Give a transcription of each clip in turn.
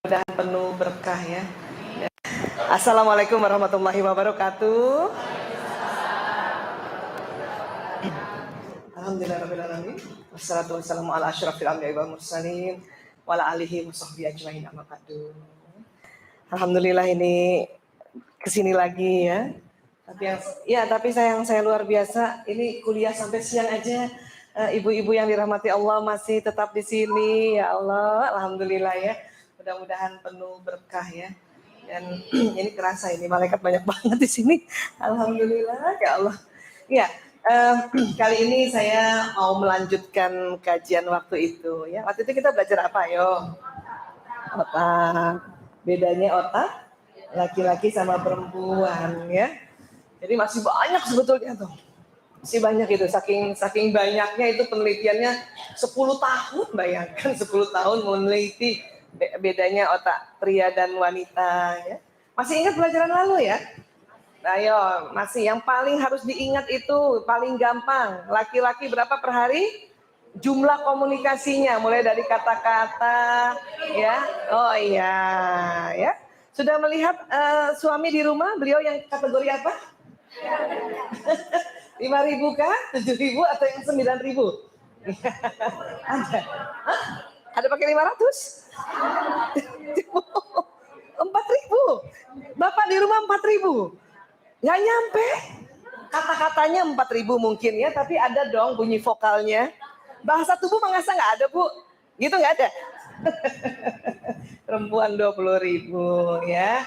Mudah-mudahan penuh berkah ya. Assalamualaikum warahmatullahi wabarakatuh. Alhamdulillahirrahmanirrahim. Wassalatu wassalamu ala asyrafil anbiya'i wal mursalin wa ala alihi wa sahbihi ajmain amma ba'du. Alhamdulillah ini kesini lagi ya. Tapi saya luar biasa. Ini kuliah sampai siang aja. Ibu-ibu yang dirahmati Allah masih tetap di sini. Ya Allah, alhamdulillah ya. Mudah-mudahan penuh berkah ya. Dan ini kerasa ini malaikat banyak banget di sini. Alhamdulillah ya Allah. Ya, kali ini saya mau melanjutkan kajian waktu itu ya. Waktu itu kita belajar apa yo? Otak. Bedanya otak laki-laki sama perempuan ya. Jadi masih banyak sebetulnya tuh. Masih banyak itu, saking banyaknya itu penelitiannya 10 tahun, bayangkan 10 tahun meneliti bedanya otak pria dan wanita ya. Masih ingat pelajaran lalu ya? Ayo, masih yang paling harus diingat itu paling gampang. Laki-laki berapa per hari? Jumlah komunikasinya mulai dari kata-kata ya. Oh iya ya. Sudah melihat suami di rumah, beliau yang kategori apa? 5.000 kah? 7.000 atau yang 9.000? Ada. Hah? Ada pakai 500? 4.000. Bapak di rumah 4.000. Nggak nyampe. Kata-katanya 4.000 mungkin ya, tapi ada dong bunyi vokalnya. Bahasa tubuh mengasa nggak ada, Bu? Gitu nggak ada? Perempuan 20.000 ya.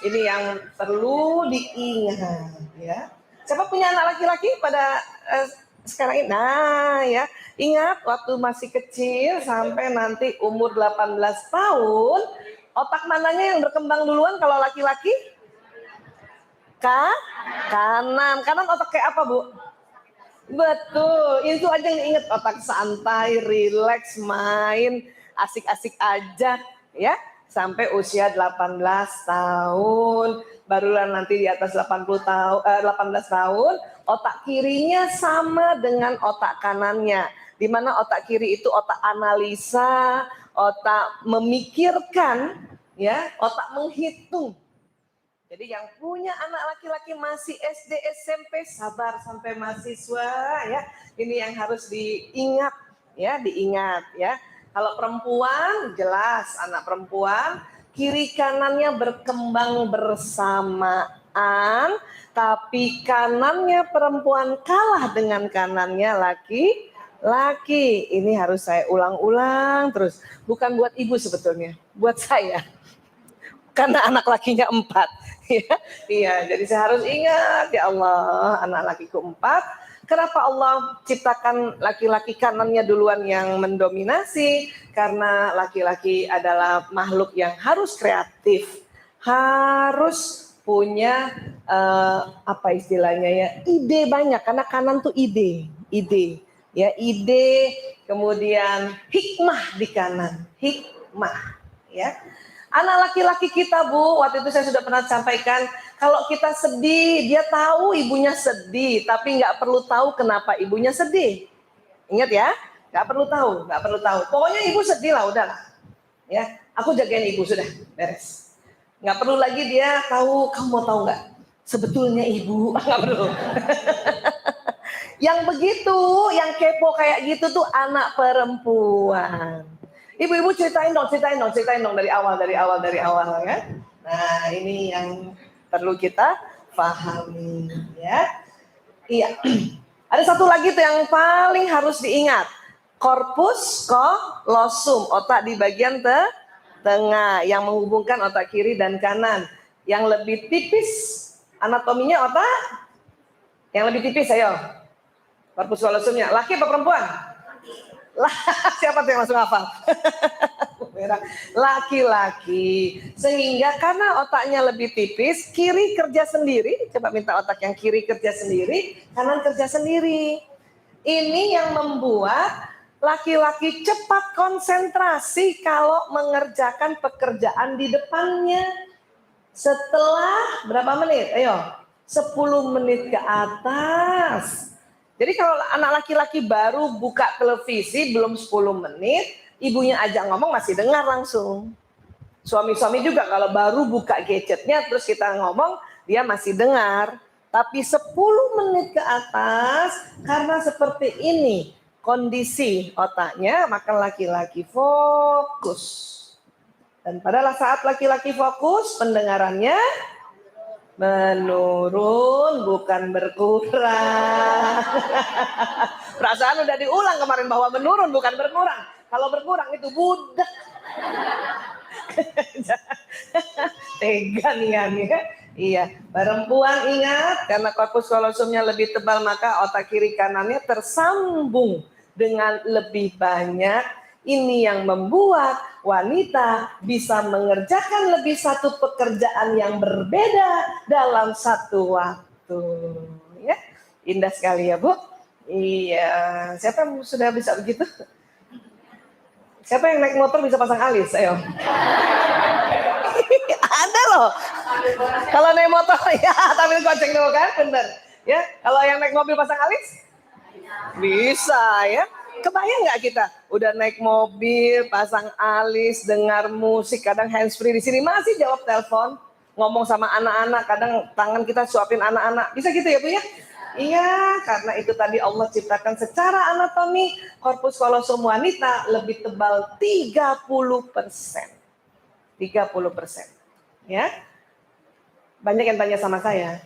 Ini yang perlu diingat ya. Siapa punya anak laki-laki pada sekarang ini? Nah ya, ingat waktu masih kecil sampai nanti umur 18 tahun, otak mananya yang berkembang duluan kalau laki-laki? Kanan. Kanan otak kayak apa, Bu? Betul, itu aja yang diingat, otak santai, rileks, main, asik-asik aja ya. Sampai usia 18 tahun, barulah nanti di atas 18 tahun, otak kirinya sama dengan otak kanannya. Di mana otak kiri itu otak analisa, otak memikirkan, ya, otak menghitung. Jadi yang punya anak laki-laki masih SD, SMP, sabar sampai mahasiswa ya. Ini yang harus diingat ya. Kalau perempuan jelas anak perempuan kiri kanannya berkembang bersamaan, tapi kanannya perempuan kalah dengan kanannya laki-laki. Ini harus saya ulang-ulang terus. Bukan buat ibu sebetulnya, buat saya. Karena anak lakinya 4. Iya, jadi saya harus ingat, ya Allah, anak lakiku 4. Kenapa Allah ciptakan laki-laki kanannya duluan yang mendominasi? Karena laki-laki adalah makhluk yang harus kreatif, harus punya apa istilahnya ya, ide banyak. Karena kanan tuh ide, kemudian hikmah di kanan, ya. Anak laki-laki kita, Bu, waktu itu saya sudah pernah sampaikan, kalau kita sedih, dia tahu ibunya sedih, tapi nggak perlu tahu kenapa ibunya sedih. Ingat ya, nggak perlu tahu. Pokoknya ibu sedih lah, udahlah. Ya, aku jagain ibu sudah, beres. Nggak perlu lagi dia tahu, kamu mau tahu nggak? Sebetulnya ibu, nggak perlu. Yang begitu, yang kepo kayak gitu tuh anak perempuan. Ibu-ibu ceritain dong dari awal ya. Nah, ini yang perlu kita pahami ya. Iya. Ada satu lagi tuh yang paling harus diingat. Corpus callosum, otak di bagian tengah yang menghubungkan otak kiri dan kanan. Yang lebih tipis anatominya otak yang lebih tipis, ayo. Corpus callosumnya, laki apa perempuan? Siapa tuh yang langsung hafal? Laki-laki. Sehingga karena otaknya lebih tipis, kiri kerja sendiri. Coba minta otak yang kiri kerja sendiri, kanan kerja sendiri. Ini yang membuat laki-laki cepat konsentrasi kalau mengerjakan pekerjaan di depannya. Setelah berapa menit? Ayo, 10 menit ke atas. Jadi kalau anak laki-laki baru buka televisi belum 10 menit, ibunya ajak ngomong masih dengar langsung. Suami-suami juga kalau baru buka gadgetnya terus kita ngomong, dia masih dengar. Tapi 10 menit ke atas, karena seperti ini kondisi otaknya, maka laki-laki fokus. Dan pada saat laki-laki fokus, pendengarannya menurun, bukan berkurang. Perasaan udah diulang kemarin bahwa menurun, bukan berkurang. Kalau berkurang itu budak. Tega nih ya. Iya, perempuan ingat, karena korpus kolosumnya lebih tebal, maka otak kiri kanannya tersambung dengan lebih banyak. Ini yang membuat wanita bisa mengerjakan lebih satu pekerjaan yang berbeda dalam satu waktu. Ya, indah sekali ya Bu. Iya, siapa yang sudah bisa begitu? Siapa yang naik motor bisa pasang alis? Ayo. Ada loh. Kalau naik motor ya sambil goceng dulu kan, bener. Ya, kalau yang naik mobil pasang alis? Bisa ya. Kebayang nggak kita udah naik mobil, pasang alis, dengar musik, kadang handsfree di sini masih jawab telepon, ngomong sama anak-anak, kadang tangan kita suapin anak-anak, bisa gitu ya Bu ya? Iya, karena itu tadi Allah ciptakan secara anatomi korpus kolosum wanita lebih tebal 30%. 30%. Ya. Banyak yang tanya sama saya.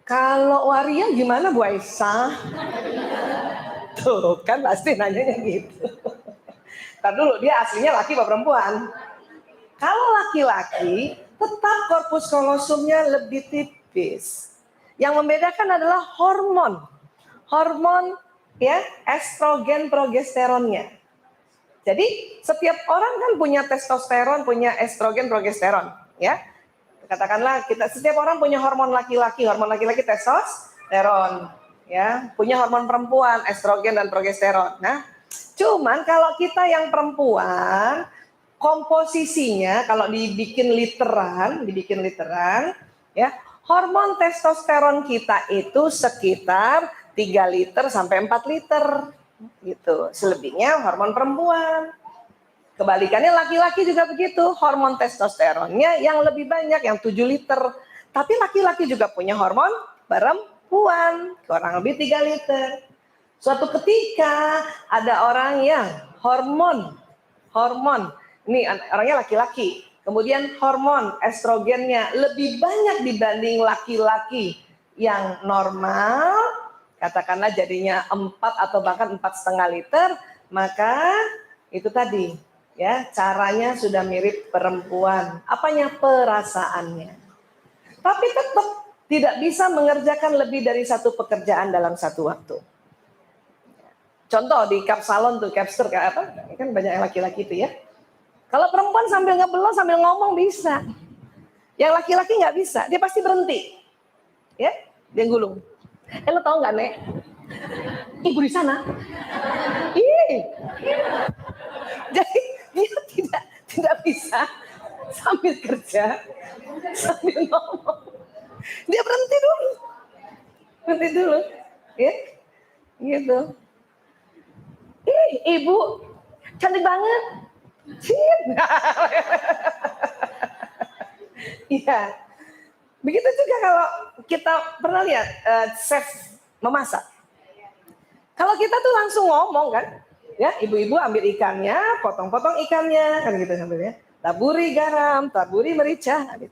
Kalau waria gimana Bu Aisyah? Tuh kan pasti nanyanya gitu. Ntar dulu, dia aslinya laki apa perempuan? Kalau laki-laki tetap korpus kolosumnya lebih tipis. Yang membedakan adalah hormon. Hormon ya, estrogen progesteronnya. Jadi setiap orang kan punya testosteron, punya estrogen progesteron ya. Katakanlah kita setiap orang punya hormon laki-laki testosteron ya, punya hormon perempuan estrogen dan progesteron. Nah, cuman kalau kita yang perempuan komposisinya kalau dibikin literan ya, hormon testosteron kita itu sekitar 3 liter sampai 4 liter gitu. Selebihnya hormon perempuan. Kebalikannya laki-laki juga begitu, hormon testosteronnya yang lebih banyak, yang 7 liter. Tapi laki-laki juga punya hormon perempuan, kurang lebih 3 liter. Suatu ketika ada orang yang hormon, ini orangnya laki-laki, kemudian hormon estrogennya lebih banyak dibanding laki-laki yang normal, katakanlah jadinya 4 atau bahkan 4,5 liter, maka itu tadi ya, caranya sudah mirip perempuan. Apanya? Perasaannya. Tapi tetap tidak bisa mengerjakan lebih dari satu pekerjaan dalam satu waktu. Contoh di cup salon tuh, capster kayak apa? Kan banyak yang laki-laki itu ya. Kalau perempuan sambil ngebelot sambil ngomong bisa. Yang laki-laki nggak bisa, dia pasti berhenti. Ya, dia gulung. Lo tau nggak Nek? Ibu di sana. Jadi dia tidak bisa sambil kerja, sambil ngomong. Dia berhenti dulu, ya, gitu. Ibu cantik banget. Iya. Begitu juga kalau kita pernah lihat chef memasak. Kalau kita tuh langsung ngomong kan. Ya, ibu-ibu ambil ikannya, potong-potong ikannya, kan gitu sambilnya. Taburi garam, taburi merica. Gitu.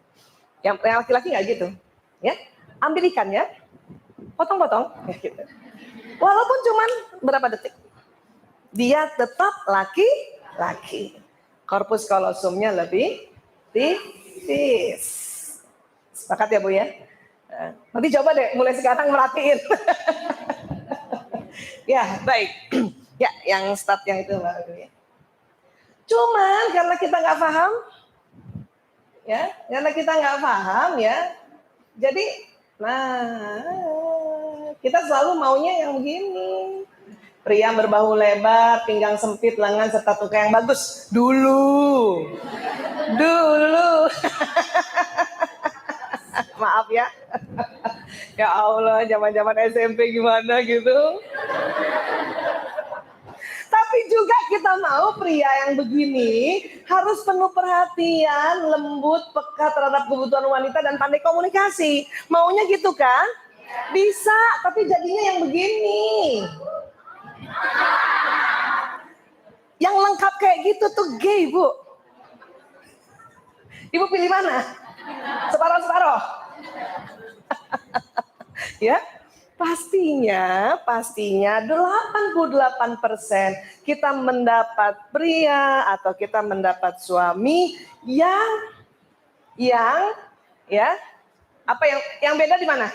Yang laki-laki nggak gitu, ya. Ambil ikannya, potong-potong, ya gitu. Walaupun cuman berapa detik, dia tetap laki-laki. Korpus kolosumnya lebih tipis. Sepakat ya Bu ya? Nanti coba deh, mulai sekarang merhatiin. Ya, baik. Ya, yang start yang itu Mbak. Cuman karena kita nggak paham, ya, jadi, kita selalu maunya yang begini. Pria berbahu lebar, pinggang sempit, lengan serta tuka yang bagus. Dulu. Maaf ya. Ya Allah, zaman-zaman SMP gimana gitu. Tapi juga kita mau pria yang begini Harus penuh perhatian, lembut, peka terhadap kebutuhan wanita dan pandai komunikasi. Maunya gitu kan? Bisa, tapi jadinya yang begini. Yang lengkap kayak gitu tuh gay, Bu. Ibu pilih mana? Separoh-separoh. Ya, pastinya 88% kita mendapat pria atau kita mendapat suami yang ya, apa yang beda di mana?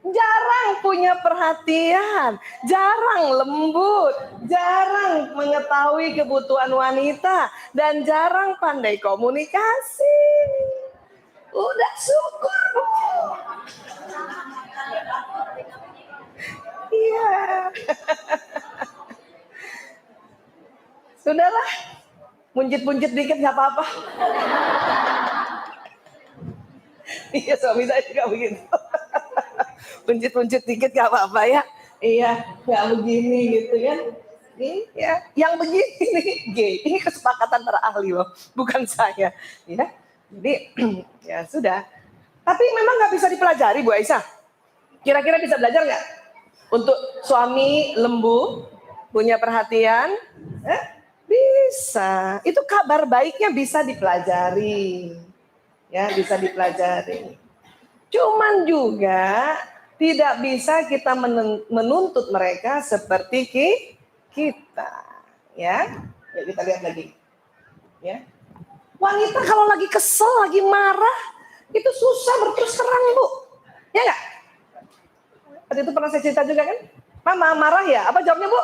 Jarang punya perhatian, jarang lembut, jarang mengetahui kebutuhan wanita, dan jarang pandai komunikasi. Udah syukur, Bu. Iya. Sudahlah, munjit-munjit dikit nggak apa-apa. Iya, suami saya juga begitu. Munjit-munjit dikit nggak apa-apa ya. Iya, nggak begini gitu kan. Iya, yang begini nih gay. Ini kesepakatan para ahli loh, bukan saya. Ya, jadi ya sudah. Tapi memang nggak bisa dipelajari, Bu Aisyah. Kira-kira bisa belajar nggak? Untuk suami lembu, punya perhatian, bisa. Itu kabar baiknya bisa dipelajari. Ya, bisa dipelajari. Cuman juga tidak bisa kita menuntut mereka seperti kita. Ya, kita lihat lagi. Ya. Wanita kalau lagi kesel, lagi marah, itu susah berterus terang, Bu. Ya nggak? Waktu itu pernah saya cerita juga kan? Mama marah ya? Apa jawabnya, Bu?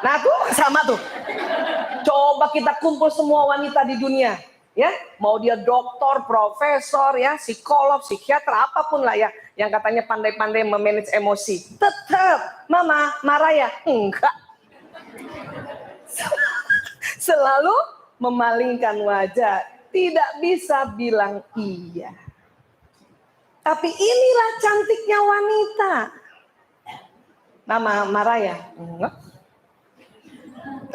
Nah tuh sama tuh. Coba kita kumpul semua wanita di dunia. Ya, mau dia dokter, profesor, ya, psikolog, psikiater, apapun lah ya, yang katanya pandai-pandai memanage emosi. Tetap, Mama marah ya? Enggak. Selalu memalingkan wajah, tidak bisa bilang iya. Tapi inilah cantiknya wanita. Mama marah ya? Enggak.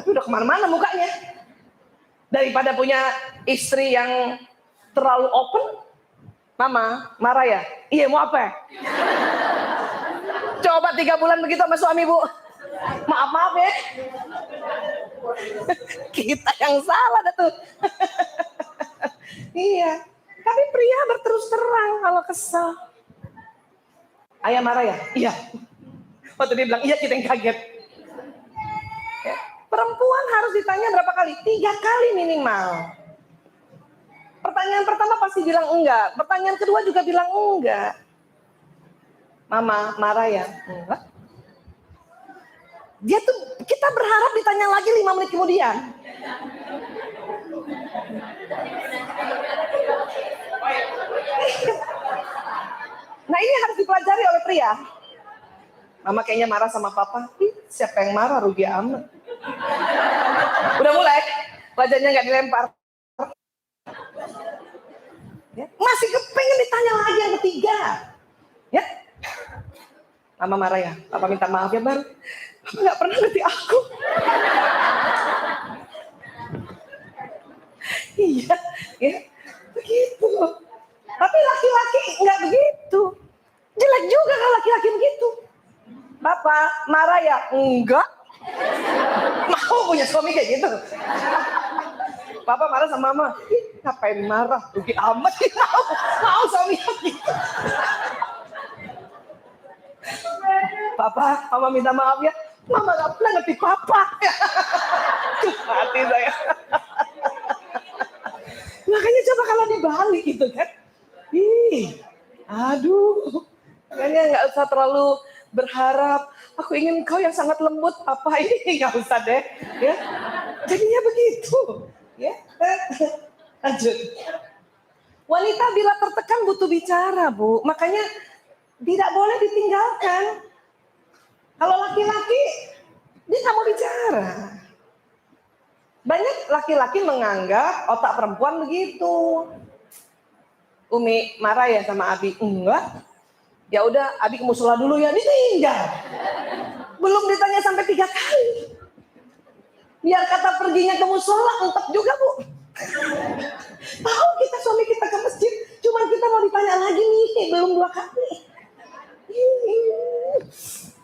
Tapi udah kemana-mana mukanya. Daripada punya istri yang terlalu open, Mama marah ya? Iya, mau apa? Coba 3 bulan begitu sama suami, Bu. Maaf ya. Kita yang salah dah tuh. Iya. Tapi pria berterus terang kalau kesal. Ayah marah ya? Iya. Waktu dia bilang iya, kita yang kaget. Perempuan harus ditanya berapa kali? 3 kali minimal. Pertanyaan pertama pasti bilang enggak. Pertanyaan kedua juga bilang enggak. Mama marah ya? Enggak. Dia tuh, kita berharap ditanya lagi 5 menit kemudian. Nah ini harus dipelajari oleh pria. Mama kayaknya marah sama papa. Siapa yang marah, rugi amat. Udah mulai, wajahnya nggak dilempar. Ya, masih kepengen ditanya lagi yang ketiga. Ya, Mama marah ya, papa minta maaf ya Bang. Papa nggak pernah ngerti aku. Iya, ya, begitu. Tapi laki-laki nggak begitu. Jelek juga kalau laki-laki begitu. Papa marah ya? Enggak. Mau punya suami kayak gitu. Papa marah sama Mama. Ngapain marah? Rugi amat. Mau suami gitu. Papa, Mama minta maaf ya. Mama gak pernah ngerti Papa. Mati saya. Makanya coba kalau dibalik gitu kan. Aduh. Makanya gak usah terlalu berharap, aku ingin kau yang sangat lembut, Papa, ini nggak usah deh, ya. Jadinya begitu, ya. Lanjut. Wanita bila tertekan butuh bicara, Bu. Makanya tidak boleh ditinggalkan. Kalau laki-laki, dia nggak mau bicara. Banyak laki-laki menganggap otak perempuan begitu. Umi marah ya sama Abi? Enggak. Ya udah, Abi ke musola dulu ya, ditinggal. Belum ditanya sampai 3 kali. Biar kata perginya ke musola, lengkap juga Bu. Tahu kita suami kita ke masjid, cuman kita mau ditanya lagi nih, belum 2 kali.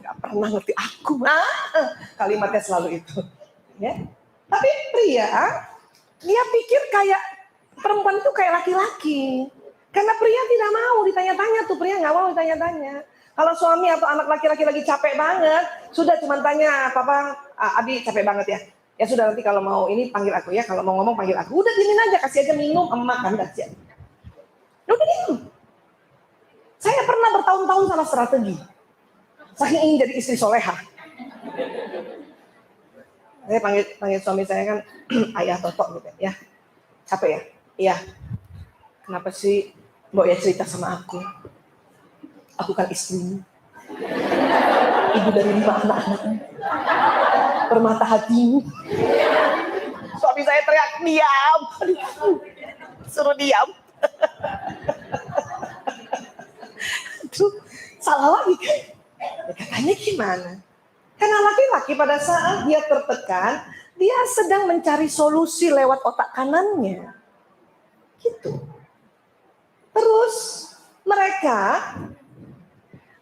Gak pernah ngerti aku, kalimatnya selalu itu. Ya. Tapi pria, dia pikir kayak perempuan itu kayak laki-laki. Karena pria tidak mau ditanya-tanya tuh, pria nggak mau ditanya-tanya. Kalau suami atau anak laki-laki lagi capek banget, sudah cuma tanya, Papa, Abi capek banget ya. Ya sudah nanti kalau mau ini panggil aku ya, kalau mau ngomong panggil aku. Udah gini aja, kasih aja minum, emak kan aja. Udah minum. Saya pernah bertahun-tahun sama strategi. Saking ingin jadi istri soleha. Saya panggil suami saya kan ayah Toto gitu ya. Capek ya? Iya. Kenapa sih Mbok ya cerita sama aku? Aku kan istrimu. Ibu dari 5 anak-anakmu. Permata hatimu. Suami saya teriak, diam. Suruh diam. Aduh, salah lagi kan? Ya, katanya gimana? Karena laki-laki pada saat dia tertekan, dia sedang mencari solusi lewat otak kanannya. Gitu. Terus mereka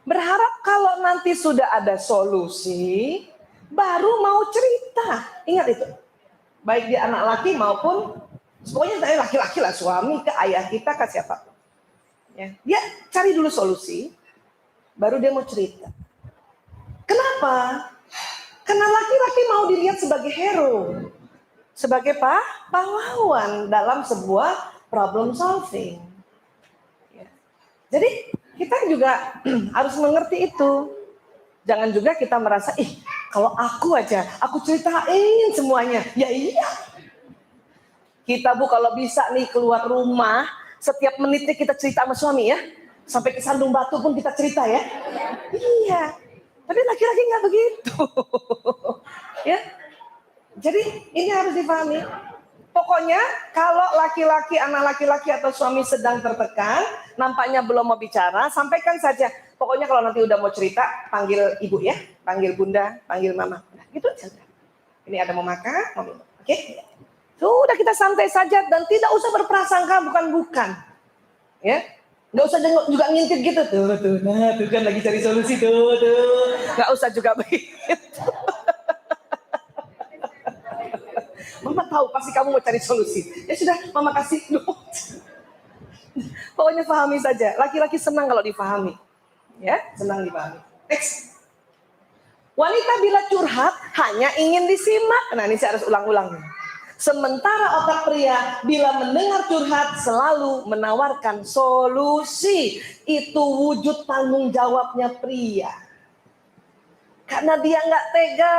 berharap kalau nanti sudah ada solusi, baru mau cerita. Ingat itu. Baik dia anak laki maupun, pokoknya saya laki-laki lah, suami ke ayah kita ke siapa. Ya. Dia cari dulu solusi, baru dia mau cerita. Kenapa? Karena laki-laki mau dilihat sebagai hero. Sebagai pahlawan dalam sebuah problem solving. Ya. Jadi kita juga harus mengerti itu. Jangan juga kita merasa, kalau aku aja, aku ceritain semuanya. Ya iya. Kita Bu kalau bisa nih keluar rumah, setiap menitnya kita cerita sama suami ya. Sampai ke Sandung Batu pun kita cerita ya. Iya. Tapi laki-laki nggak begitu. Ya. Jadi ini harus dipahami. Pokoknya kalau laki-laki, anak laki-laki atau suami sedang tertekan, nampaknya belum mau bicara, sampaikan saja. Pokoknya kalau nanti udah mau cerita, panggil ibu ya, panggil bunda, panggil mama. Nah, gitu saja. Ini ada mau makan, mau minum. Oke? Sudah kita santai saja dan tidak usah berprasangka bukan-bukan. Ya. Nggak usah juga ngintip gitu tuh, nah tuh kan lagi cari solusi tuh. Nggak usah juga begitu. Mama tahu pasti kamu mau cari solusi. Ya sudah, mama kasih dulu. Pokoknya pahami saja. Laki-laki senang kalau dipahami. Ya, senang dipahami. Next. Wanita bila curhat hanya ingin disimak. Nah, ini saya harus ulang-ulang. Sementara otak pria bila mendengar curhat selalu menawarkan solusi. Itu wujud tanggung jawabnya pria. Karena dia nggak tega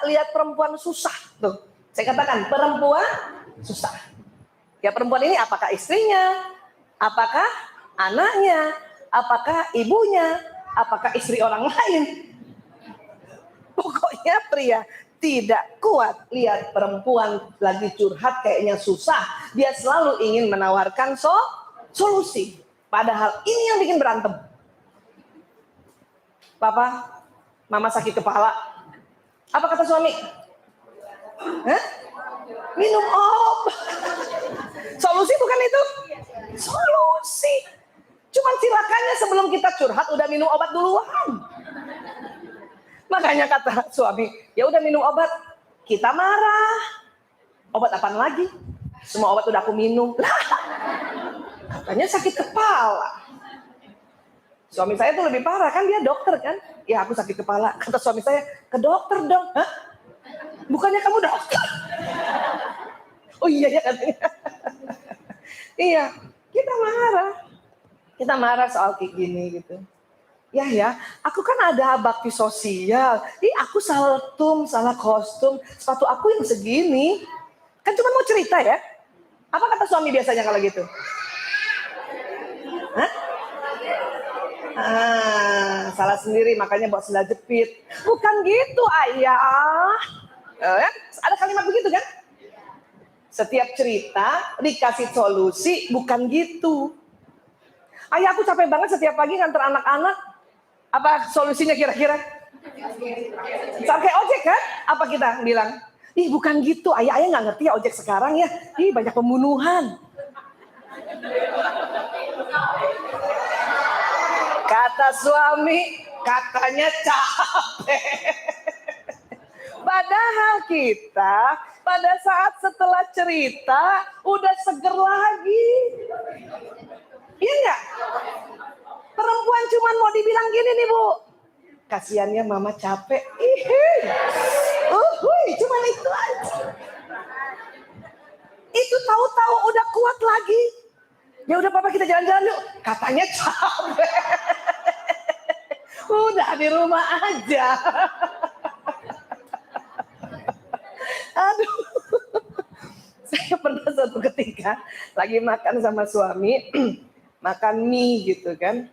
lihat perempuan susah. Tuh, saya katakan perempuan susah. Ya perempuan ini apakah istrinya, apakah anaknya, apakah ibunya, apakah istri orang lain. Pokoknya pria tidak kuat lihat perempuan lagi curhat kayaknya susah. Dia selalu ingin menawarkan solusi. Padahal ini yang bikin berantem. Papa, mama sakit kepala. Apa kata suami? Minum obat. Solusi bukan itu? Solusi. Cuman silakannya sebelum kita curhat udah minum obat duluan. Makanya kata suami, ya udah minum obat. Kita marah. Obat apaan lagi? Semua obat udah aku minum. Lah, katanya sakit kepala. Suami saya tuh lebih parah kan, dia dokter kan. Ya aku sakit kepala. Kata suami saya, ke dokter dong. Hah? Bukannya kamu dokter? Oh iya ya katanya. Iya, kita marah. Kita marah soal kayak gini gitu. Ya, aku kan ada bakti sosial. Aku salah salah kostum, sepatu aku yang segini. Kan cuma mau cerita ya. Apa kata suami biasanya kalau gitu? Hah? Salah sendiri makanya bawa sendal jepit. Bukan gitu ayah. Ada kalimat begitu kan? Setiap cerita dikasih solusi, bukan gitu. Ayah aku capek banget setiap pagi nganter anak-anak. Apa solusinya kira-kira? Sampai ojek kan? Apa kita bilang? Ih bukan gitu, ayah nggak ngerti ya ojek sekarang ya. Ih banyak pembunuhan. Kata suami, katanya capek. Padahal kita pada saat setelah cerita udah seger lagi. Iya nggak? Perempuan cuman mau dibilang gini nih Bu. Kasiannya mama capek. Cuman itu aja. Itu tahu-tahu udah kuat lagi. Ya udah papa kita jalan-jalan yuk. Katanya capek. Udah di rumah aja. Aduh. Saya pernah suatu ketika lagi makan sama suami, makan mie gitu kan.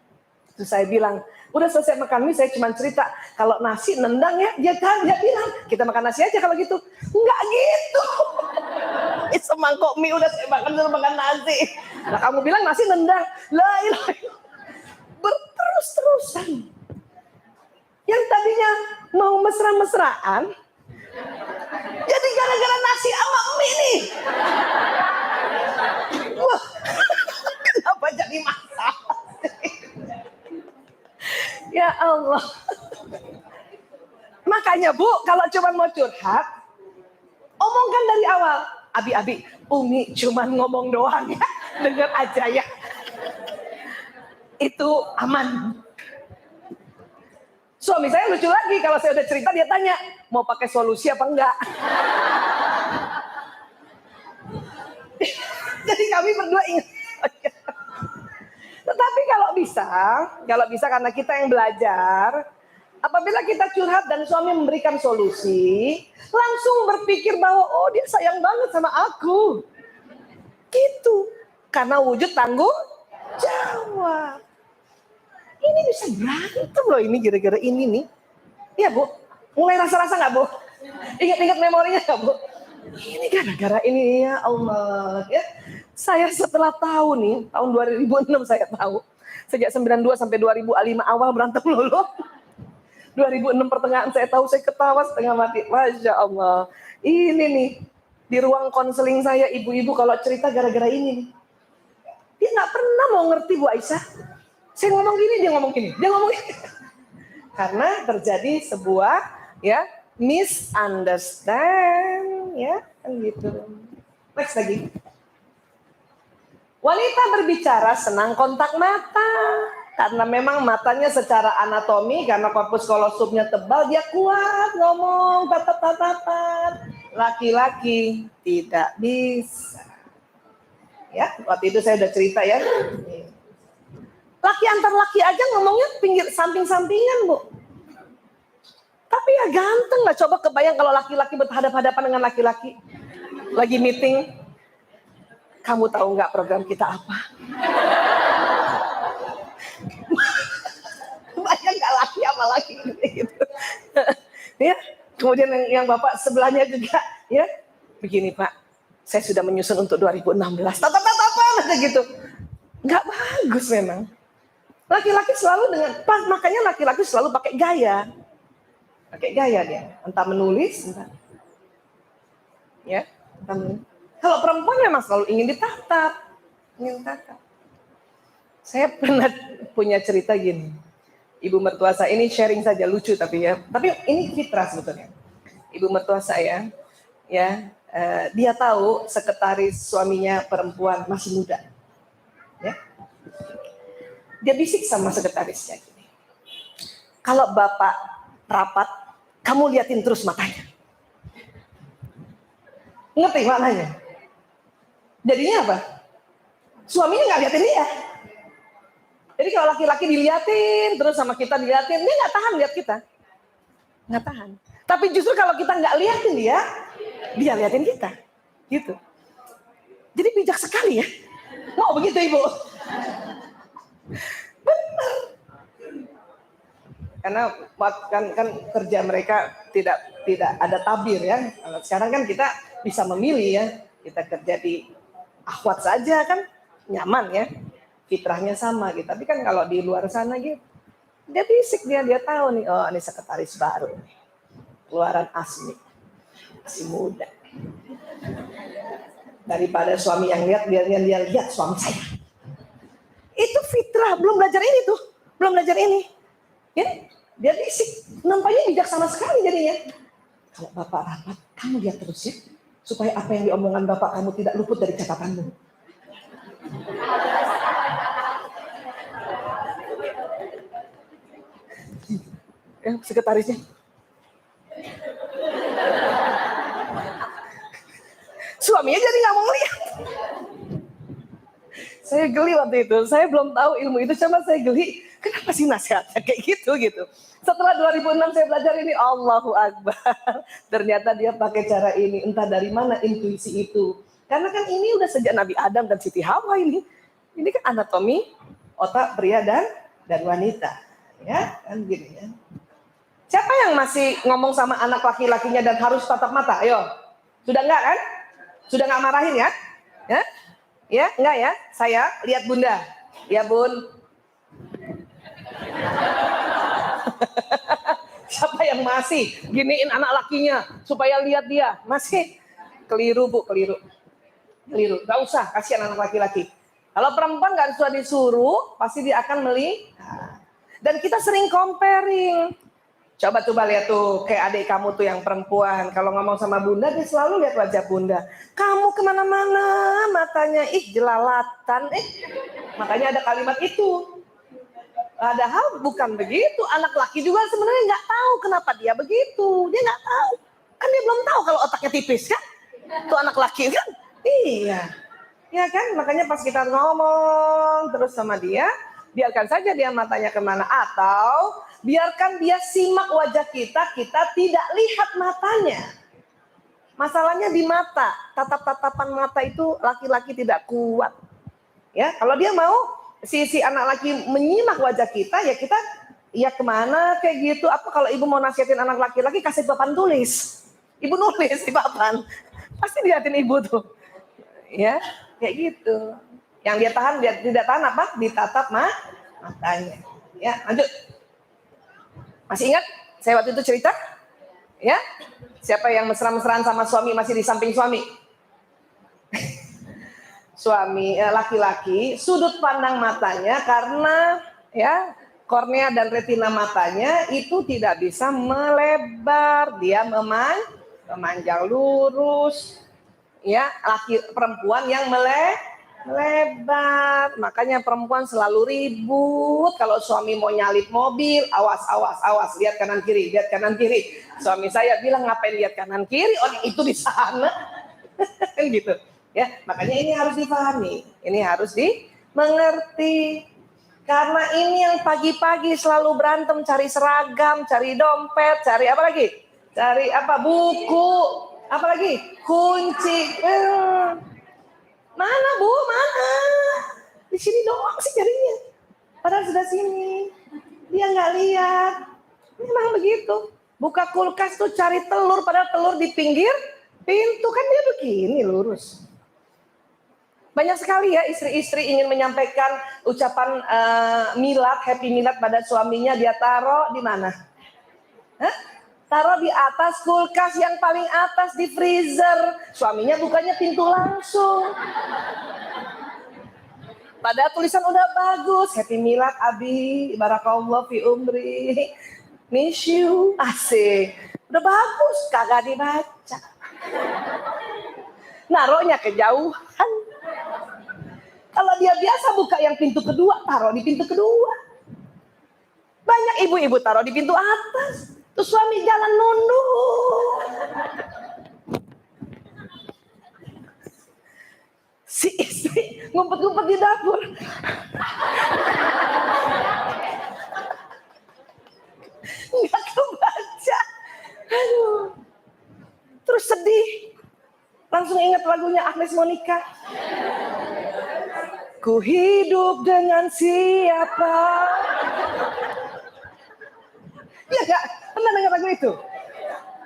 Terus saya bilang, udah selesai makan mie, saya cuma cerita, kalau nasi nendang ya, dia bilang, kita makan nasi aja kalau gitu. Enggak gitu. Semangkok mie udah saya makan, suruh makan nasi. Nah kamu bilang nasi nendang. Lah berterus-terusan. Yang tadinya mau mesra-mesraan, jadi gara-gara nasi sama mie nih. Wah, kenapa jadi masalah? Ya Allah. Makanya Bu, kalau cuma mau curhat, omongkan dari awal. Abi, Umi cuma ngomong doang ya, dengar aja ya. Itu aman. Suami saya lucu lagi, kalau saya udah cerita dia tanya, mau pakai solusi apa enggak? Jadi kami berdua ingat. Tetapi kalau bisa karena kita yang belajar, apabila kita curhat dan suami memberikan solusi, langsung berpikir bahwa oh dia sayang banget sama aku. Gitu. Karena wujud tanggung jawab. Ini bisa berantem loh ini gara-gara ini nih. Iya Bu, mulai rasa-rasa gak Bu? Ingat-ingat memorinya gak Bu? Ini gara-gara ini ya Allah ya. Saya setelah tahu nih, tahun 2006 saya tahu. Sejak 92 sampai 2005 awal berantem lulu. 2006 pertengahan saya tahu, saya ketawa setengah mati. Masya Allah. Ini nih, di ruang konseling saya ibu-ibu kalau cerita gara-gara ini. Dia gak pernah mau ngerti Bu Aisyah. Saya ngomong gini, dia ngomong gini. Karena terjadi sebuah ya misunderstand ya kan gitu. Next lagi. Wanita berbicara senang kontak mata karena memang matanya secara anatomi karena korpus kolosumnya tebal dia kuat ngomong tatap-tatapan. Laki-laki tidak bisa. Ya, waktu itu saya udah cerita ya. Laki antar laki aja ngomongnya pinggir samping-sampingan Bu. Tapi ya ganteng lah. Coba kebayang kalau laki-laki berhadapan-hadapan dengan laki-laki. Lagi meeting. Kamu tahu nggak program kita apa? Bayang nggak laki sama laki gitu. Ya. Kemudian yang bapak sebelahnya juga. Ya. Begini Pak. Saya sudah menyusun untuk 2016. Tatapan aja gitu. Nggak bagus memang. Laki-laki selalu makanya laki-laki selalu pakai gaya. Pakai gaya dia. Entah menulis, entah. Ya, entah menulis. Kalau perempuan memang selalu ingin ditatap. Saya pernah punya cerita gini. Ibu mertua saya ini sharing saja, lucu tapi ya. Tapi ini fitrah sebetulnya. Ibu mertua saya, ya, dia tahu sekretaris suaminya perempuan masih muda. Ya. Dia bisik sama sekretarisnya gini. Kalau bapak rapat, kamu liatin terus matanya. Ngerti maknanya? Jadinya apa? Suaminya nggak liatin dia. Jadi kalau laki-laki diliatin, terus sama kita diliatin, dia nggak tahan lihat kita. Nggak tahan. Tapi justru kalau kita nggak liatin dia liatin kita. Gitu. Jadi bijak sekali ya. Mau begitu Ibu? Benar. Karena kan kerja mereka tidak ada tabir ya. Sekarang kan kita bisa memilih ya. Kita kerja di akhwat saja kan nyaman ya. Fitrahnya sama gitu. Tapi kan kalau di luar sana gitu, dia bisik dia tahu nih, oh ini sekretaris baru nih. Keluaran Asmi. Masih muda. Daripada suami yang lihat, dia lihat suami saya. Itu fitrah, belum belajar ini tuh. Belum belajar ini. Ya, dia bisik. Nampaknya bijaksana sekali jadinya. Kalau bapak rapat, kamu lihat terus ya. Supaya apa yang diomongan bapak kamu tidak luput dari catatanmu. Yang sekretarisnya. Suaminya jadi nggak mau lihat. Saya geli waktu itu. Saya belum tahu ilmu itu, cuma saya geli. Kenapa sih nasihatnya kayak gitu? Setelah 2006 saya belajar ini, Allahu Akbar. Ternyata dia pakai cara ini. Entah dari mana intuisi itu. Karena kan ini udah sejak Nabi Adam dan Siti Hawa ini. Ini kan anatomi otak pria dan wanita. Ya, kan gini ya. Siapa yang masih ngomong sama anak laki-lakinya dan harus tatap mata? Ayo. Sudah enggak kan? Sudah enggak marahin ya? Ya? Ya, enggak ya? Saya lihat Bunda. Ya, Bun. Siapa yang masih giniin anak lakinya supaya lihat dia? Masih keliru, Bu, keliru. Enggak usah kasihan anak laki-laki. Kalau perempuan enggak usah disuruh, pasti dia akan melihat. Dan kita sering comparing. Coba lihat tuh, kayak adik kamu tuh yang perempuan. Kalau ngomong sama Bunda, dia selalu lihat wajah Bunda. Kamu kemana-mana, matanya, jelalatan. Makanya ada kalimat itu. Padahal bukan begitu. Anak laki juga sebenarnya nggak tahu kenapa dia begitu. Dia nggak tahu. Kan dia belum tahu kalau otaknya tipis kan. Tuh anak laki kan. Iya. Ya kan, makanya pas kita ngomong terus sama dia, biarkan saja dia matanya kemana. Atau biarkan dia simak wajah kita tidak lihat matanya. Masalahnya di mata. Tatap-tatapan mata itu laki-laki tidak kuat. Ya, kalau dia mau si anak laki menyimak wajah kita, ya kita ya kemana kayak gitu. Apa kalau ibu mau nasihatin anak laki-laki, kasih papan tulis. Ibu nulis di papan. Pasti dilihatin ibu tuh. Ya, kayak gitu. Yang dia tahan, dia tidak tahan apa? Ditatap matanya. Ya, lanjut. Masih ingat saya waktu itu cerita? Ya, siapa yang mesra-mesraan sama suami masih di samping suami? Suami, laki-laki, sudut pandang matanya karena ya kornea dan retina matanya itu tidak bisa melebar, dia memanjang lurus. Ya, perempuan yang melebar. Makanya perempuan selalu ribut kalau suami mau nyalip mobil, awas, lihat kanan kiri. Suami saya bilang, ngapain lihat kanan kiri, orang itu di sana. Gitu. Ya, makanya ini harus dipahami, ini harus dimengerti. Karena ini yang pagi-pagi selalu berantem cari seragam, cari dompet, cari apa lagi? Cari apa? Buku, apa lagi? Kunci. Mana Bu? Mana? Di sini doang sih carinya. Padahal sudah sini. Dia nggak lihat. Memang begitu. Buka kulkas tuh cari telur, padahal telur di pinggir pintu, kan dia begini lurus. Banyak sekali ya istri-istri ingin menyampaikan ucapan milad, happy milad pada suaminya, dia taruh di mana? Taruh di atas kulkas yang paling atas di freezer. Suaminya bukanya pintu langsung. Padahal tulisan udah bagus, happy milad Abi, barakallah fi umri, miss you, asik. Udah bagus, kagak dibaca. Naruhnya kejauhan. Kalau dia biasa buka yang pintu kedua, taruh di pintu kedua. Banyak ibu-ibu taruh di pintu atas. Terus suami jalan nunduk. Si istri ngumpet-ngumpet di dapur. Nggak kebaca. Aduh. Terus sedih. Langsung ingat lagunya Agnes Monica. Ku hidup dengan siapa? Ya gak? Pernah dengar lagu itu?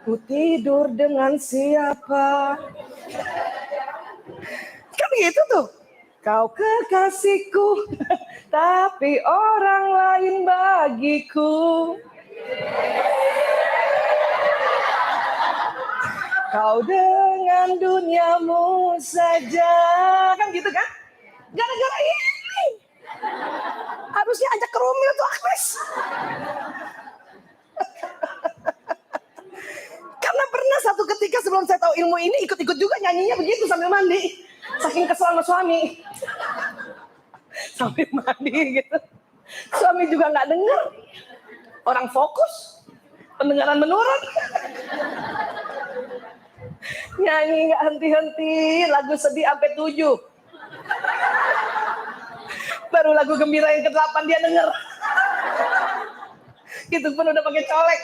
Ku tidur dengan siapa? Kan gitu tuh. Kau kekasihku, tapi orang lain bagiku. kau dengan duniamu saja. Kan gitu kan? Gara-gara ini. Harusnya ajak ke Romil tuh Agnes. Karena pernah satu ketika sebelum saya tahu ilmu ini, ikut-ikut juga nyanyinya begitu sambil mandi. Saking kesel sama suami. Sambil mandi gitu. Suami juga gak denger. Orang fokus. Pendengaran menurun. Nyanyi gak henti-henti. Lagu sedih sampai 7. Baru lagu gembira yang ke-8 dia denger. Gitu pun udah pakai colek.